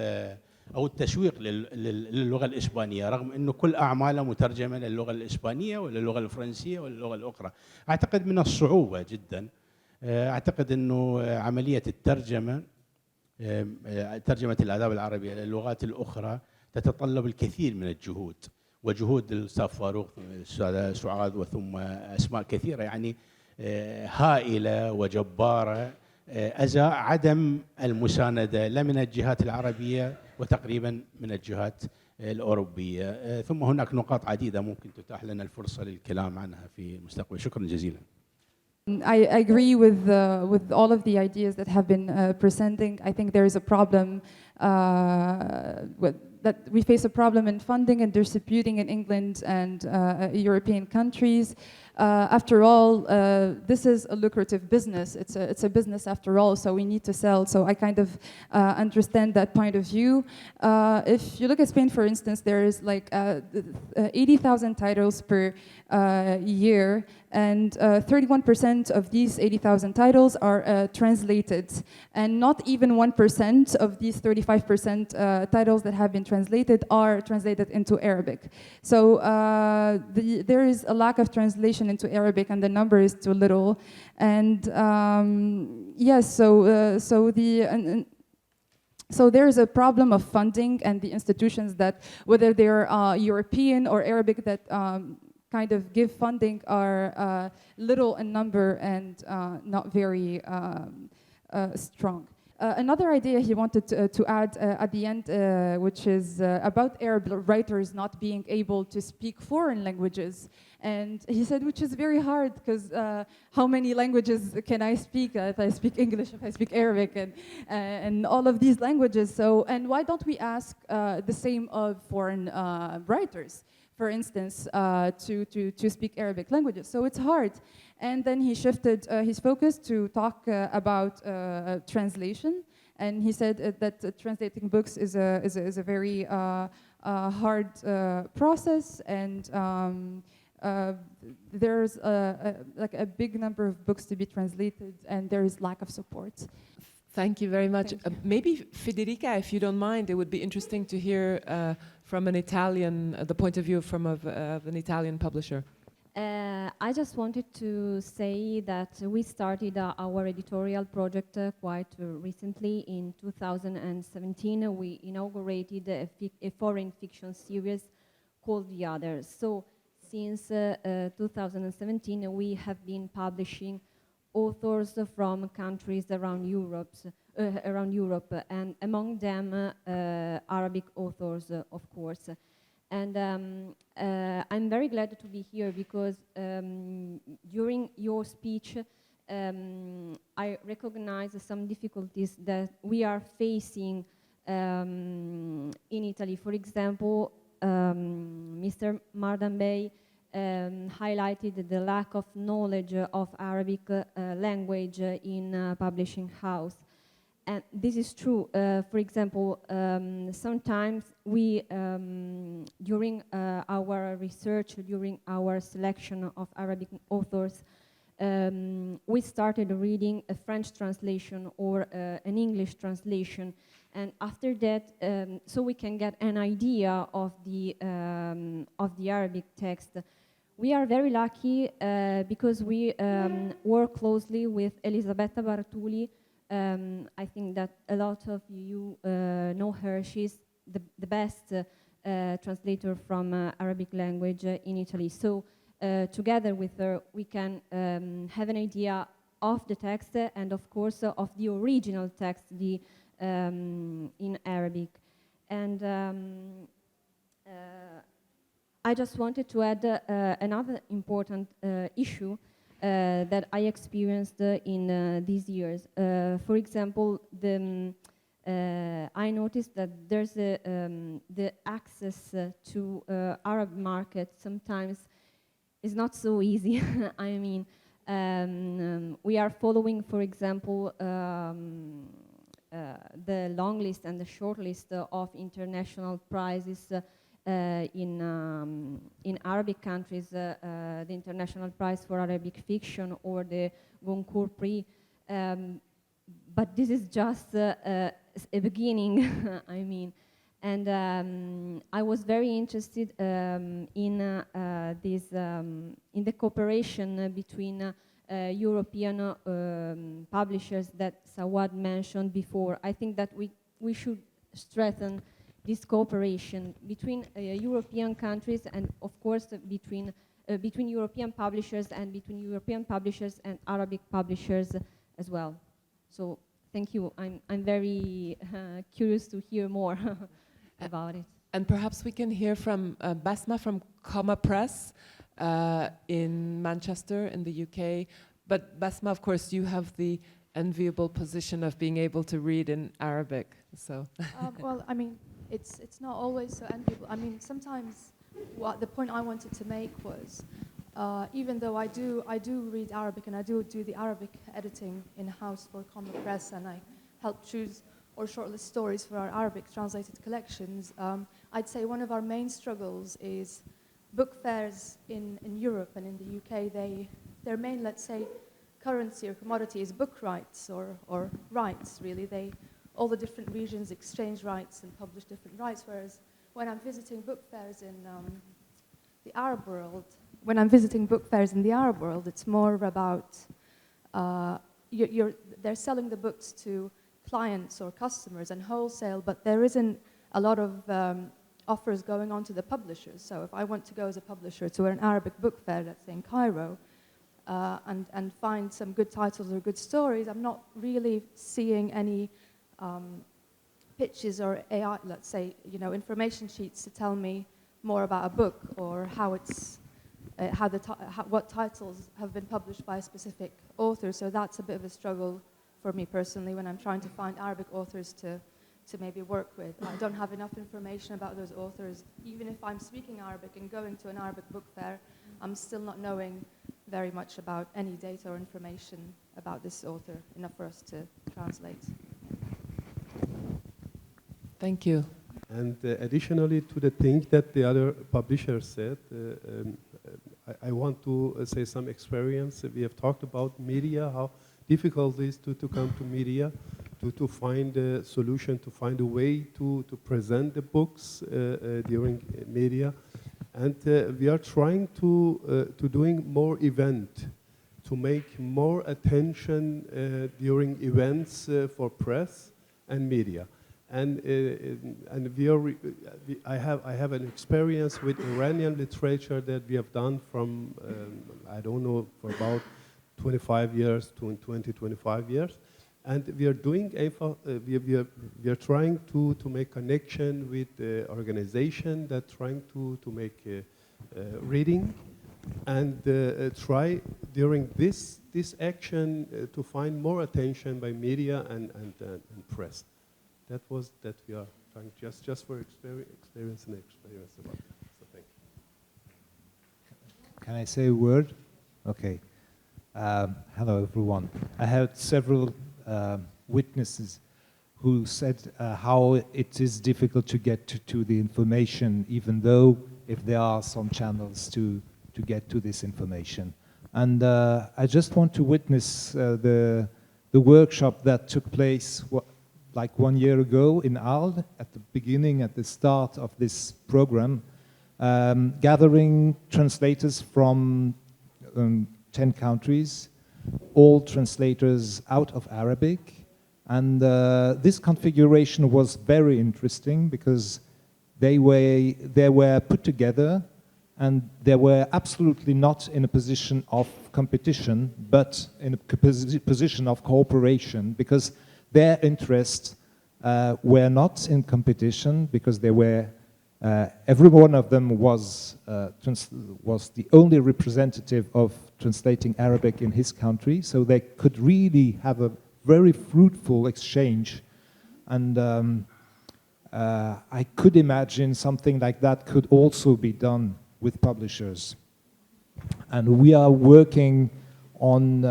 أو التسويق للغة الإسبانية، رغم أنه كل أعماله مترجمة للغة الإسبانية وللغة الفرنسية وللغة الأخرى؟ أعتقد من الصعوبة جدا. أعتقد أنه عملية الترجمة، ترجمة الآداب العربية للغات الأخرى تتطلب الكثير من الجهود، وجهود الأستاذ فاروق، الأستاذ سعاد، وثم أسماء كثيرة يعني هائلة وجبارة، أزاء عدم المساندة لا من الجهات العربية وتقريبا من الجهات الأوروبية. ثم هناك نقاط عديدة ممكن تتاح لنا الفرصة للكلام عنها في المستقبل. شكرا جزيلا. I agree with all of the ideas that have been presenting. I think there is a problem that we face a problem in funding and distributing in England and European countries. After all, this is a lucrative business. It's a business after all, so we need to sell. So I kind of understand that point of view. If you look at Spain, for instance, there is like 80,000 titles per year, and 31% of these 80,000 titles are translated, and not even 1% of these 35% titles that have been translated are translated into Arabic. So there is a lack of translation into Arabic, and the number is too little. And yes, so there is a problem of funding, and the institutions that, whether they're European or Arabic, that kind of give funding are little in number and not very strong. Another idea he wanted to add at the end, which is about Arab writers not being able to speak foreign languages. And he said, which is very hard, because how many languages can I speak? If I speak English, if I speak Arabic, and all of these languages. So, and why don't we ask the same of foreign writers, for instance, to speak Arabic languages? So it's hard. And then he shifted his focus to talk about translation. And he said that translating books is a very hard process, and there's like a big number of books to be translated, and there is lack of support. Thank you very much. Maybe Federica, if you don't mind, it would be interesting to hear from an Italian, the point of view from an Italian publisher. I just wanted to say that we started our editorial project quite recently. In 2017, we inaugurated a foreign fiction series called The Others. So since 2017, we have been publishing authors from countries around Europe, and among them Arabic authors, of course. And I'm very glad to be here, because during your speech I recognize some difficulties that we are facing in Italy. For example, Mr. Mardan Bey highlighted the lack of knowledge of Arabic language in publishing house. And this is true. For example, sometimes we, during our research, during our selection of Arabic authors, we started reading a French translation or an English translation. And after that, so we can get an idea of the Arabic text, we are very lucky because we work closely with Elisabetta Bartuli. I think that a lot of you know her. She's the best translator from Arabic language in Italy. So together with her, we can have an idea of the text and of course of the original text in Arabic. And I just wanted to add another important issue that I experienced in these years. For example, I noticed that there's the access to Arab market sometimes is not so easy. I mean, we are following, for example, the long list and the short list of international prizes in Arabic countries, the International Prize for Arabic Fiction or the Goncourt Prix. But this is just a beginning, I mean. And I was very interested in the cooperation between European publishers that Sawad mentioned before. I think that we should strengthen this cooperation between European countries and, of course, between European publishers and between European publishers and Arabic publishers as well. So thank you. I'm very curious to hear more about it. And perhaps we can hear from Basma from Comma Press in Manchester in the UK. But Basma, of course, you have the enviable position of being able to read in Arabic. So. Well, I mean, it's not always so enviable. I mean, sometimes what the point I wanted to make was, even though I do read Arabic and I do the Arabic editing in-house for Comma Press, and I help choose or shortlist stories for our Arabic translated collections, I'd say one of our main struggles is book fairs in Europe and in the UK. Their main, let's say, currency or commodity is book rights or rights, really. All the different regions exchange rights and publish different rights, whereas when I'm visiting book fairs in the Arab world, it's more about they're selling the books to clients or customers and wholesale, but there isn't a lot of offers going on to the publishers. So if I want to go as a publisher to an Arabic book fair, let's say in Cairo, and find some good titles or good stories, I'm not really seeing any pitches or AI, let's say, information sheets to tell me more about a book or how it's, what titles have been published by a specific author. So that's a bit of a struggle for me personally when I'm trying to find Arabic authors to maybe work with. I don't have enough information about those authors. Even if I'm speaking Arabic and going to an Arabic book fair, I'm still not knowing very much about any data or information about this author, enough for us to translate. Thank you. And additionally to the thing that the other publisher said, I want to say some experience. We have talked about media, how difficult it is to come to media, to find a solution, to find a way to present the books during media. And we are trying to doing more event, to make more attention during events for press and media. And I have an experience with Iranian literature that we have done from, I don't know, for about 25 years to 25 years. And we are doing, we are trying to make connection with the organization that trying to make reading and try during this action to find more attention by media and press. That was that we are trying just for experience about it. So thank you. Can I say a word? Okay. Hello, everyone. I had several witnesses who said how it is difficult to get to the information, even though if there are some channels to get to this information. And I just want to witness the workshop that took place like 1 year ago in Arles, at the start of this program, gathering translators from 10 countries, all translators out of Arabic. And this configuration was very interesting because they were put together and they were absolutely not in a position of competition, but in a position of cooperation, because their interests were not in competition, because they were, every one of them was the only representative of translating Arabic in his country, so they could really have a very fruitful exchange. And I could imagine something like that could also be done with publishers. And we are working on,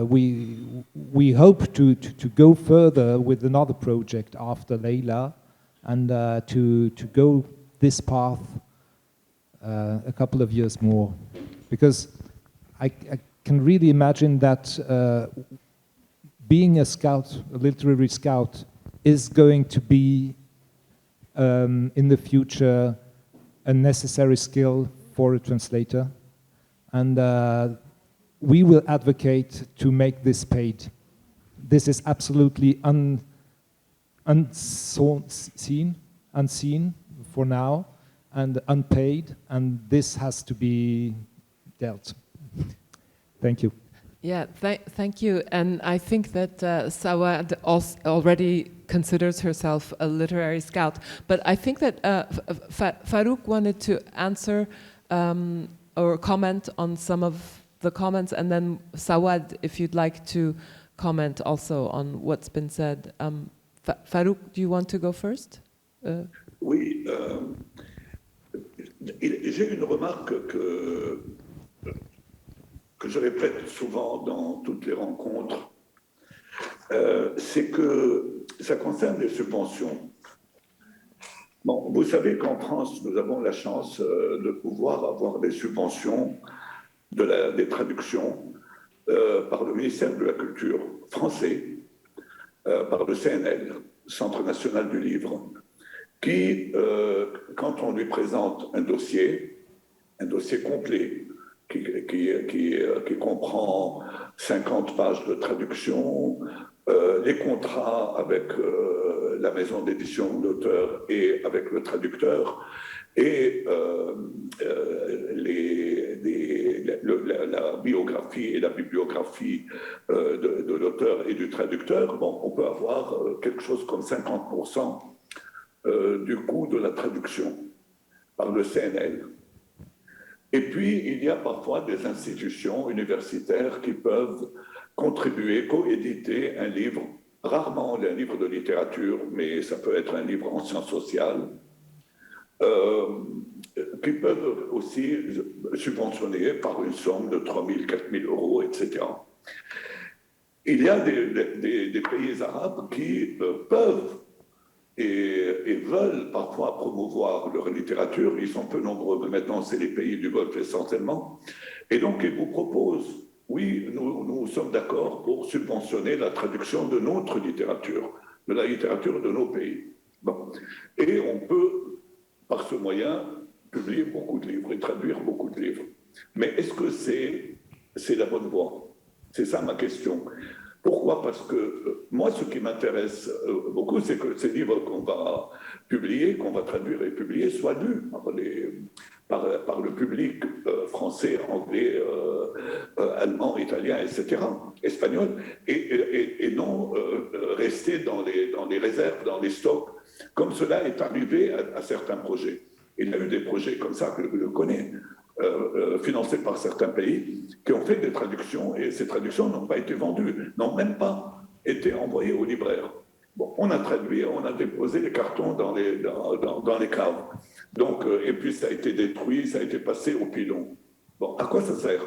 we hope to go further with another project after LEILA, and to go this path a couple of years more. Because I can really imagine that being a scout, a literary scout, is going to be in the future a necessary skill for a translator, and we will advocate to make this paid. This is absolutely unseen for now, and unpaid, and this has to be dealt. Thank you. Yeah, thank you. And I think that Sawad already considers herself a literary scout. But I think that Farouk wanted to answer or comment on some of the comments, and then Sawad, if you'd like to comment also on what's been said. Farouk, do you want to go first? Oui, j'ai une remarque que je répète souvent dans toutes les rencontres, c'est que ça concerne les subventions. Bon, vous savez qu'en France, nous avons la chance de pouvoir avoir des subventions des traductions par le ministère de la Culture français, par le CNL, Centre national du livre, qui, quand on lui présente un dossier complet, qui comprend 50 pages de traduction, les contrats avec la maison d'édition de l'auteur et avec le traducteur, et la biographie et la bibliographie de l'auteur et du traducteur, bon, on peut avoir quelque chose comme 50% du coût de la traduction par le CNL. Et puis, il y a parfois des institutions universitaires qui peuvent contribuer, coéditer un livre, rarement un livre de littérature, mais ça peut être un livre en sciences sociales, qui peuvent aussi subventionner par une somme de 3 000, 4 000 euros, etc. Il y a des pays arabes qui peuvent et veulent parfois promouvoir leur littérature. Ils sont peu nombreux, mais maintenant c'est les pays du Golfe essentiellement. Et donc ils vous proposent, oui, nous sommes d'accord pour subventionner la traduction de notre littérature, de la littérature de nos pays. Bon. Et on peut, par ce moyen, publier beaucoup de livres et traduire beaucoup de livres. Mais est-ce que c'est la bonne voie? C'est ça ma question. Pourquoi? Parce que moi, ce qui m'intéresse beaucoup, c'est que ces livres qu'on va publier, qu'on va traduire et publier, soient lus par le public français, anglais, allemand, italien, etc., espagnol, et non rester dans les réserves, dans les stocks, comme cela est arrivé à certains projets. Il y a eu des projets comme ça que je connais, financés par certains pays, qui ont fait des traductions, et ces traductions n'ont pas été vendues, n'ont même pas été envoyées aux libraires. Bon, on a traduit, on a déposé les cartons dans les caves. Donc, et puis ça a été détruit, ça a été passé au pilon. Bon, à quoi ça sert?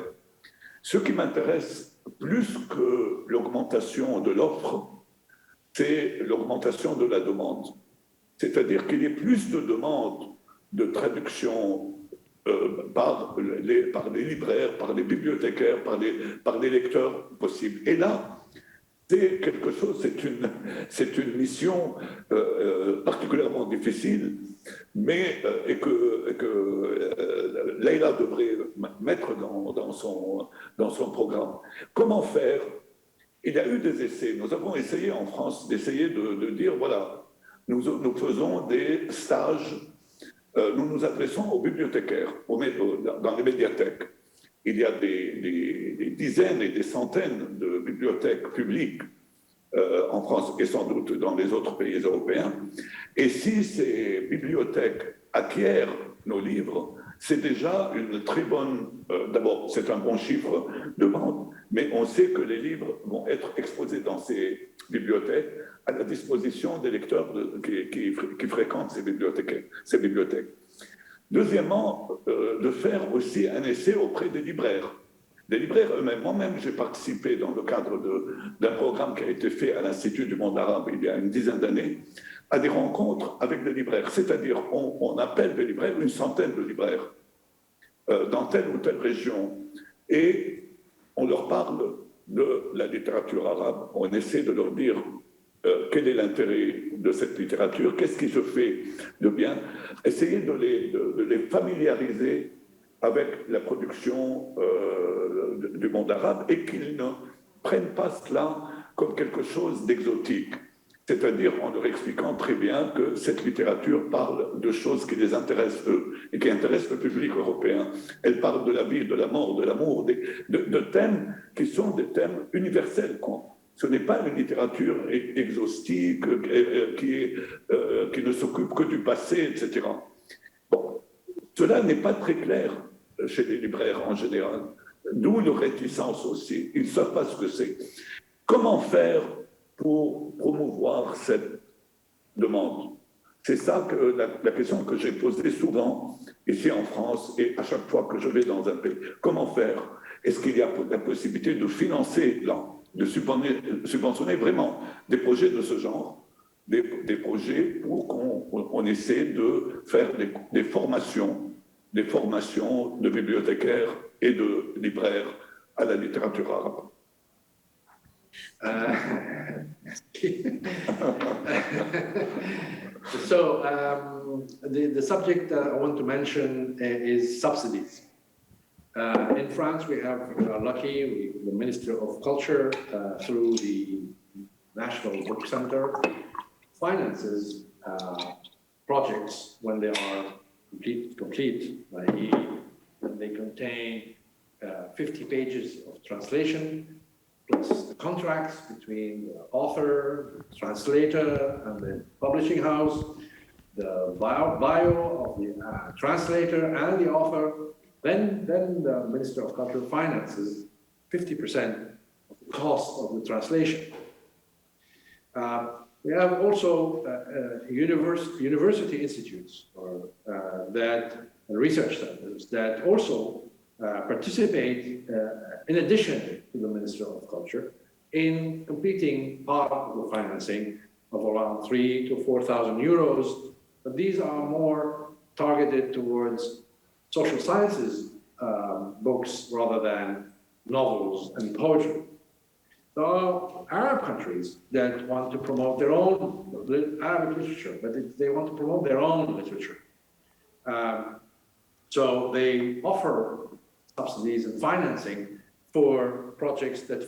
Ce qui m'intéresse plus que l'augmentation de l'offre, c'est l'augmentation de la demande. C'est-à-dire qu'il y ait plus de demandes de traduction par les libraires, par les bibliothécaires, par les lecteurs possibles. Et là, c'est quelque chose, c'est une mission particulièrement difficile difficile, mais et que LEILA devrait mettre dans son programme. Comment faire? Il y a eu des essais. Nous avons essayé en France d'essayer de dire, voilà, nous faisons des stages, nous nous adressons aux bibliothécaires, dans les médiathèques. Il y a des dizaines et des centaines de bibliothèques publiques en France et sans doute dans les autres pays européens. Et si ces bibliothèques acquièrent nos livres, c'est déjà une très bonne... D'abord, c'est un bon chiffre de vente, mais on sait que les livres vont être exposés dans ces bibliothèques à la disposition des lecteurs qui fréquentent ces bibliothèques. Deuxièmement, de faire aussi un essai auprès des libraires. Les libraires eux-mêmes, moi-même j'ai participé dans le cadre d'un programme qui a été fait à l'Institut du monde arabe il y a une dizaine d'années, à des rencontres avec des libraires. C'est-à-dire, on appelle des libraires, une centaine de libraires, dans telle ou telle région, et on leur parle de la littérature arabe. On essaie de leur dire quel est l'intérêt de cette littérature, qu'est-ce qui se fait de bien, essayer de les familiariser avec la production du monde arabe et qu'ils ne prennent pas cela comme quelque chose d'exotique. C'est-à-dire en leur expliquant très bien que cette littérature parle de choses qui les intéressent eux et qui intéressent le public européen. Elle parle de la vie, de la mort, de l'amour, de thèmes qui sont des thèmes universels. Ce n'est pas une littérature exhaustive qui ne s'occupe que du passé, etc. Bon, cela n'est pas très clair chez les libraires en général, d'où leur réticence aussi. Ils ne savent pas ce que c'est. Comment faire pour promouvoir cette demande? C'est ça que la question que j'ai posée souvent ici en France et à chaque fois que je vais dans un pays. Comment faire? Est-ce qu'il y a la possibilité de financer, de subventionner vraiment des projets de ce genre, des projets pour qu'on essaie de faire des formations de bibliothécaires et de libraires à la littérature arabe? So the subject I want to mention is subsidies. In France, we are lucky. The Minister of Culture, through the National Book Center, finances projects when they are complete, i.e., when they contain 50 pages of translation, plus the contracts between the author, the translator, and the publishing house, the bio of the translator and the author. Then the Minister of Culture finances 50% of the cost of the translation. We have also university institutes and research centers that also participate, in addition to the Minister of Culture, in completing part of the financing of around 3,000 to 4,000 euros. But these are more targeted towards social sciences books rather than novels and poetry. There are Arab countries that want to promote their own Arabic literature, but they want to promote their own literature. So they offer subsidies and financing for projects that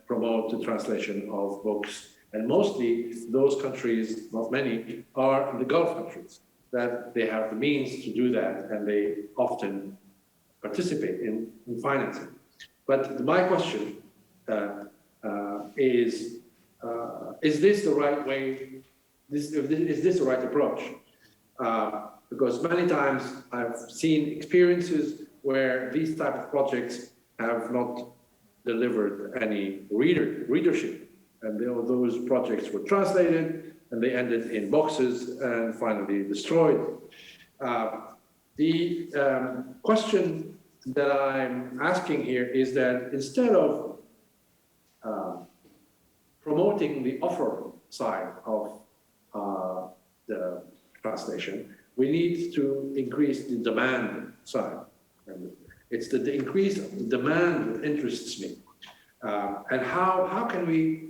promote the translation of books. And mostly those countries, not many, are the Gulf countries, that they have the means to do that, and they often participate in financing. But my question is this the right way? Is this the right approach? Because many times I've seen experiences where these type of projects have not delivered any readership, and those projects were translated and they ended in boxes and finally destroyed. The question that I'm asking here is that instead of promoting the offer side of the translation, we need to increase the demand side. And it's the increase of the demand that interests me. And how can we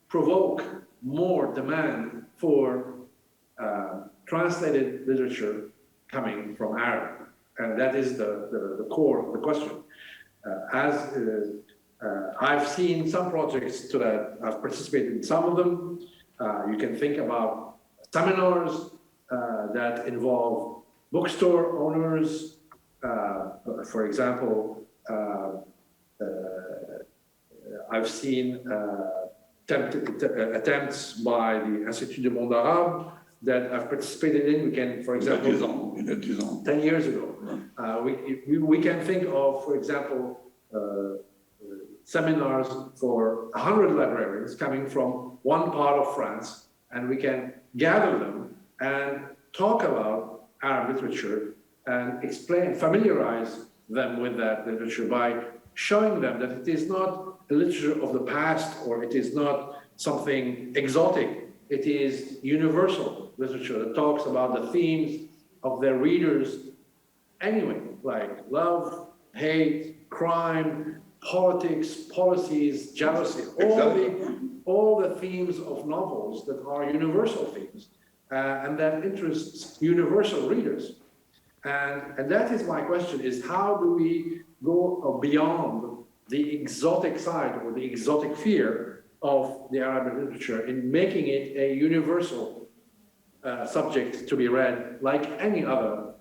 provoke more demand for translated literature coming from Arabic. And that is the core of the question. I've seen some projects to that, I've participated in some of them. You can think about seminars that involve bookstore owners. For example, I've seen attempts by the Institut du Monde Arabe that I've participated in. We can, for example, 10 years ago, we can think of, for example, seminars for 100 librarians coming from one part of France, and we can gather them and talk about Arab literature and explain, familiarize them with that literature by showing them that it is not a literature of the past, or it is not something exotic. It is universal literature that talks about the themes of their readers anyway, like love, hate, crime, politics, policies, jealousy, all the themes of novels that are universal themes and that interests universal readers. And that is my question, is how do we go beyond the exotic side or the exotic fear of the Arabic literature in making it a universal subject to be read like any other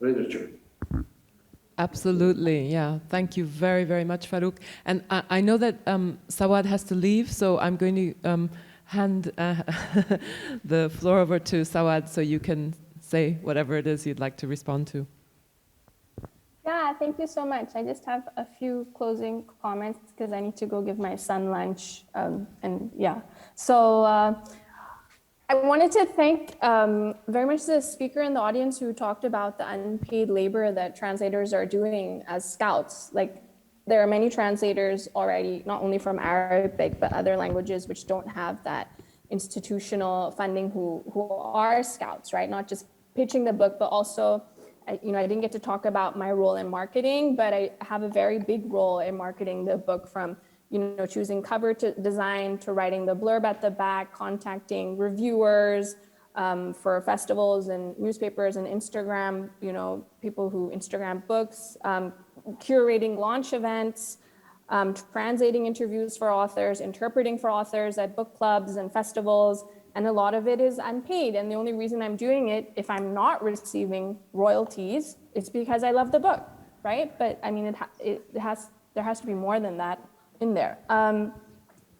literature? Absolutely, yeah. Thank you very, very much, Farouk. And I know that Sawad has to leave, so I'm going to hand the floor over to Sawad so you can say whatever it is you'd like to respond to. Yeah, thank you so much. I just have a few closing comments because I need to go give my son lunch. And yeah, so I wanted to thank very much the speaker in the audience who talked about the unpaid labor that translators are doing as scouts. Like, there are many translators already, not only from Arabic, but other languages which don't have that institutional funding who are scouts, right? Not just pitching the book, but also, I didn't get to talk about my role in marketing, but I have a very big role in marketing the book, from choosing cover to design to writing the blurb at the back, contacting reviewers for festivals and newspapers and Instagram, people who Instagram books, curating launch events, translating interviews for authors, interpreting for authors at book clubs and festivals. And a lot of it is unpaid. And the only reason I'm doing it, if I'm not receiving royalties, it's because I love the book, right? But I mean, there has to be more than that in there. That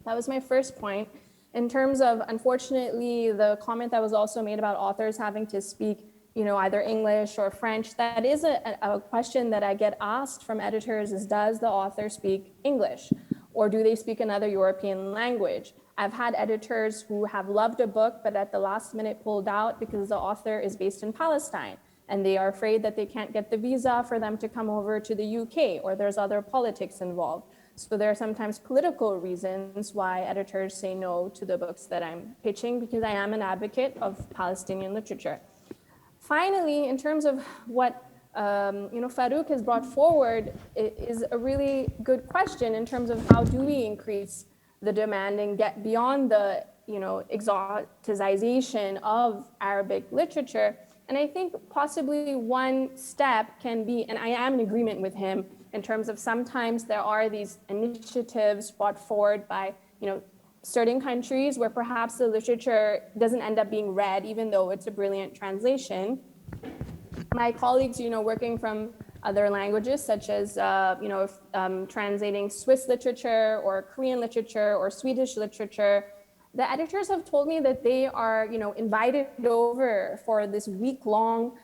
was my first point. In terms of, unfortunately, the comment that was also made about authors having to speak, either English or French, that is a question that I get asked from editors is, does the author speak English? Or do they speak another European language? I've had editors who have loved a book, but at the last minute pulled out because the author is based in Palestine, and they are afraid that they can't get the visa for them to come over to the UK, or there's other politics involved. So there are sometimes political reasons why editors say no to the books that I'm pitching, because I am an advocate of Palestinian literature. Finally, in terms of what Farouk has brought forward, it is a really good question in terms of how do we increase the demand and get beyond the exoticization of Arabic literature. And I think possibly one step can be, and I am in agreement with him in terms of sometimes there are these initiatives brought forward by certain countries where perhaps the literature doesn't end up being read, even though it's a brilliant translation. My colleagues, working from other languages, such as, translating Swiss literature or Korean literature or Swedish literature, the editors have told me that they are, invited over for this week-long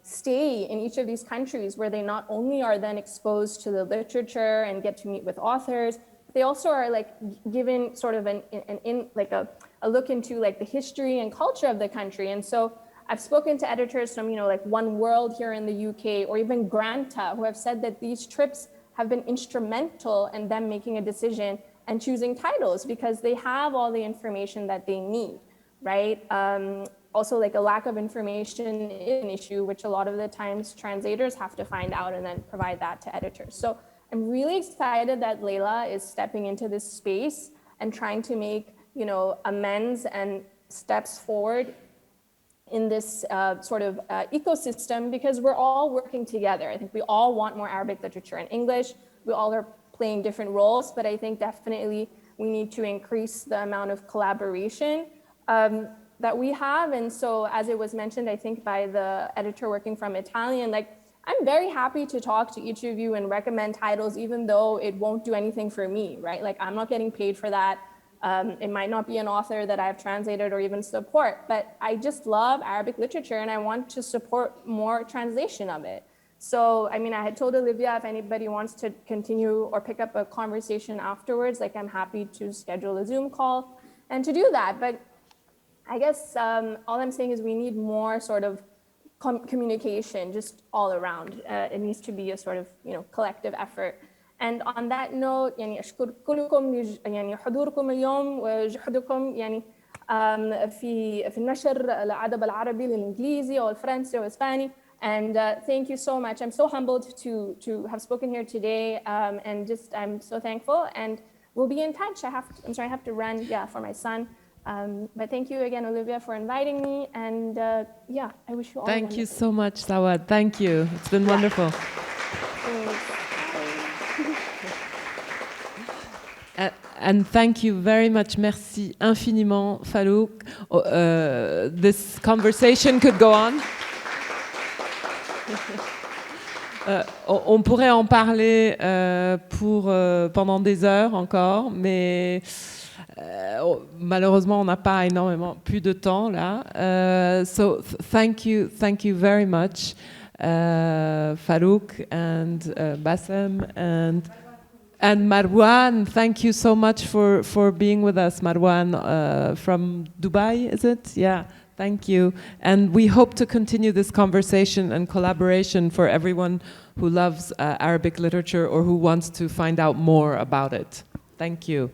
stay in each of these countries, where they not only are then exposed to the literature and get to meet with authors, they also are given sort of a look into the history and culture of the country. And so I've spoken to editors from, One World here in the UK, or even Granta, who have said that these trips have been instrumental in them making a decision and choosing titles because they have all the information that they need, right? Also, a lack of information is an issue, which a lot of the times translators have to find out and then provide that to editors. So I'm really excited that LEILA is stepping into this space and trying to make, amends and steps forward in this sort of ecosystem, because we're all working together. I think we all want more Arabic literature and English. We all are playing different roles, but I think definitely we need to increase the amount of collaboration that we have. And so, as it was mentioned, I think by the editor working from Italian, like, I'm very happy to talk to each of you and recommend titles, even though it won't do anything for me, right? Like, I'm not getting paid for that. It might not be an author that I've translated or even support, but I just love Arabic literature and I want to support more translation of it. So, I mean, I had told Olivia if anybody wants to continue or pick up a conversation afterwards, like, I'm happy to schedule a Zoom call and to do that. But I guess all I'm saying is we need more sort of communication just all around. It needs to be a sort of, collective effort. And on that note, يعني أشكر كلكم يعني حضوركم اليوم وجهودكم يعني في النشر الأدب العربي الإنجليزي والفرنسي والإسباني. And thank you so much. I'm so humbled to have spoken here today, and just I'm so thankful. And we'll be in touch. I have to run, for my son. But thank you again, Olivia, for inviting me. And I wish you all. Thank you so much, Sawad. Thank you. It's been wonderful. And thank you very much. Merci infiniment, Falouk. This conversation could go on. On pourrait en parler pendant des heures encore, mais malheureusement, on n'a pas plus de temps là. So thank you very much, Falouk and Bassem and Marwan. Thank you so much for being with us, Marwan, from Dubai, is it? Yeah. Thank you. And we hope to continue this conversation and collaboration for everyone who loves Arabic literature or who wants to find out more about it. Thank you.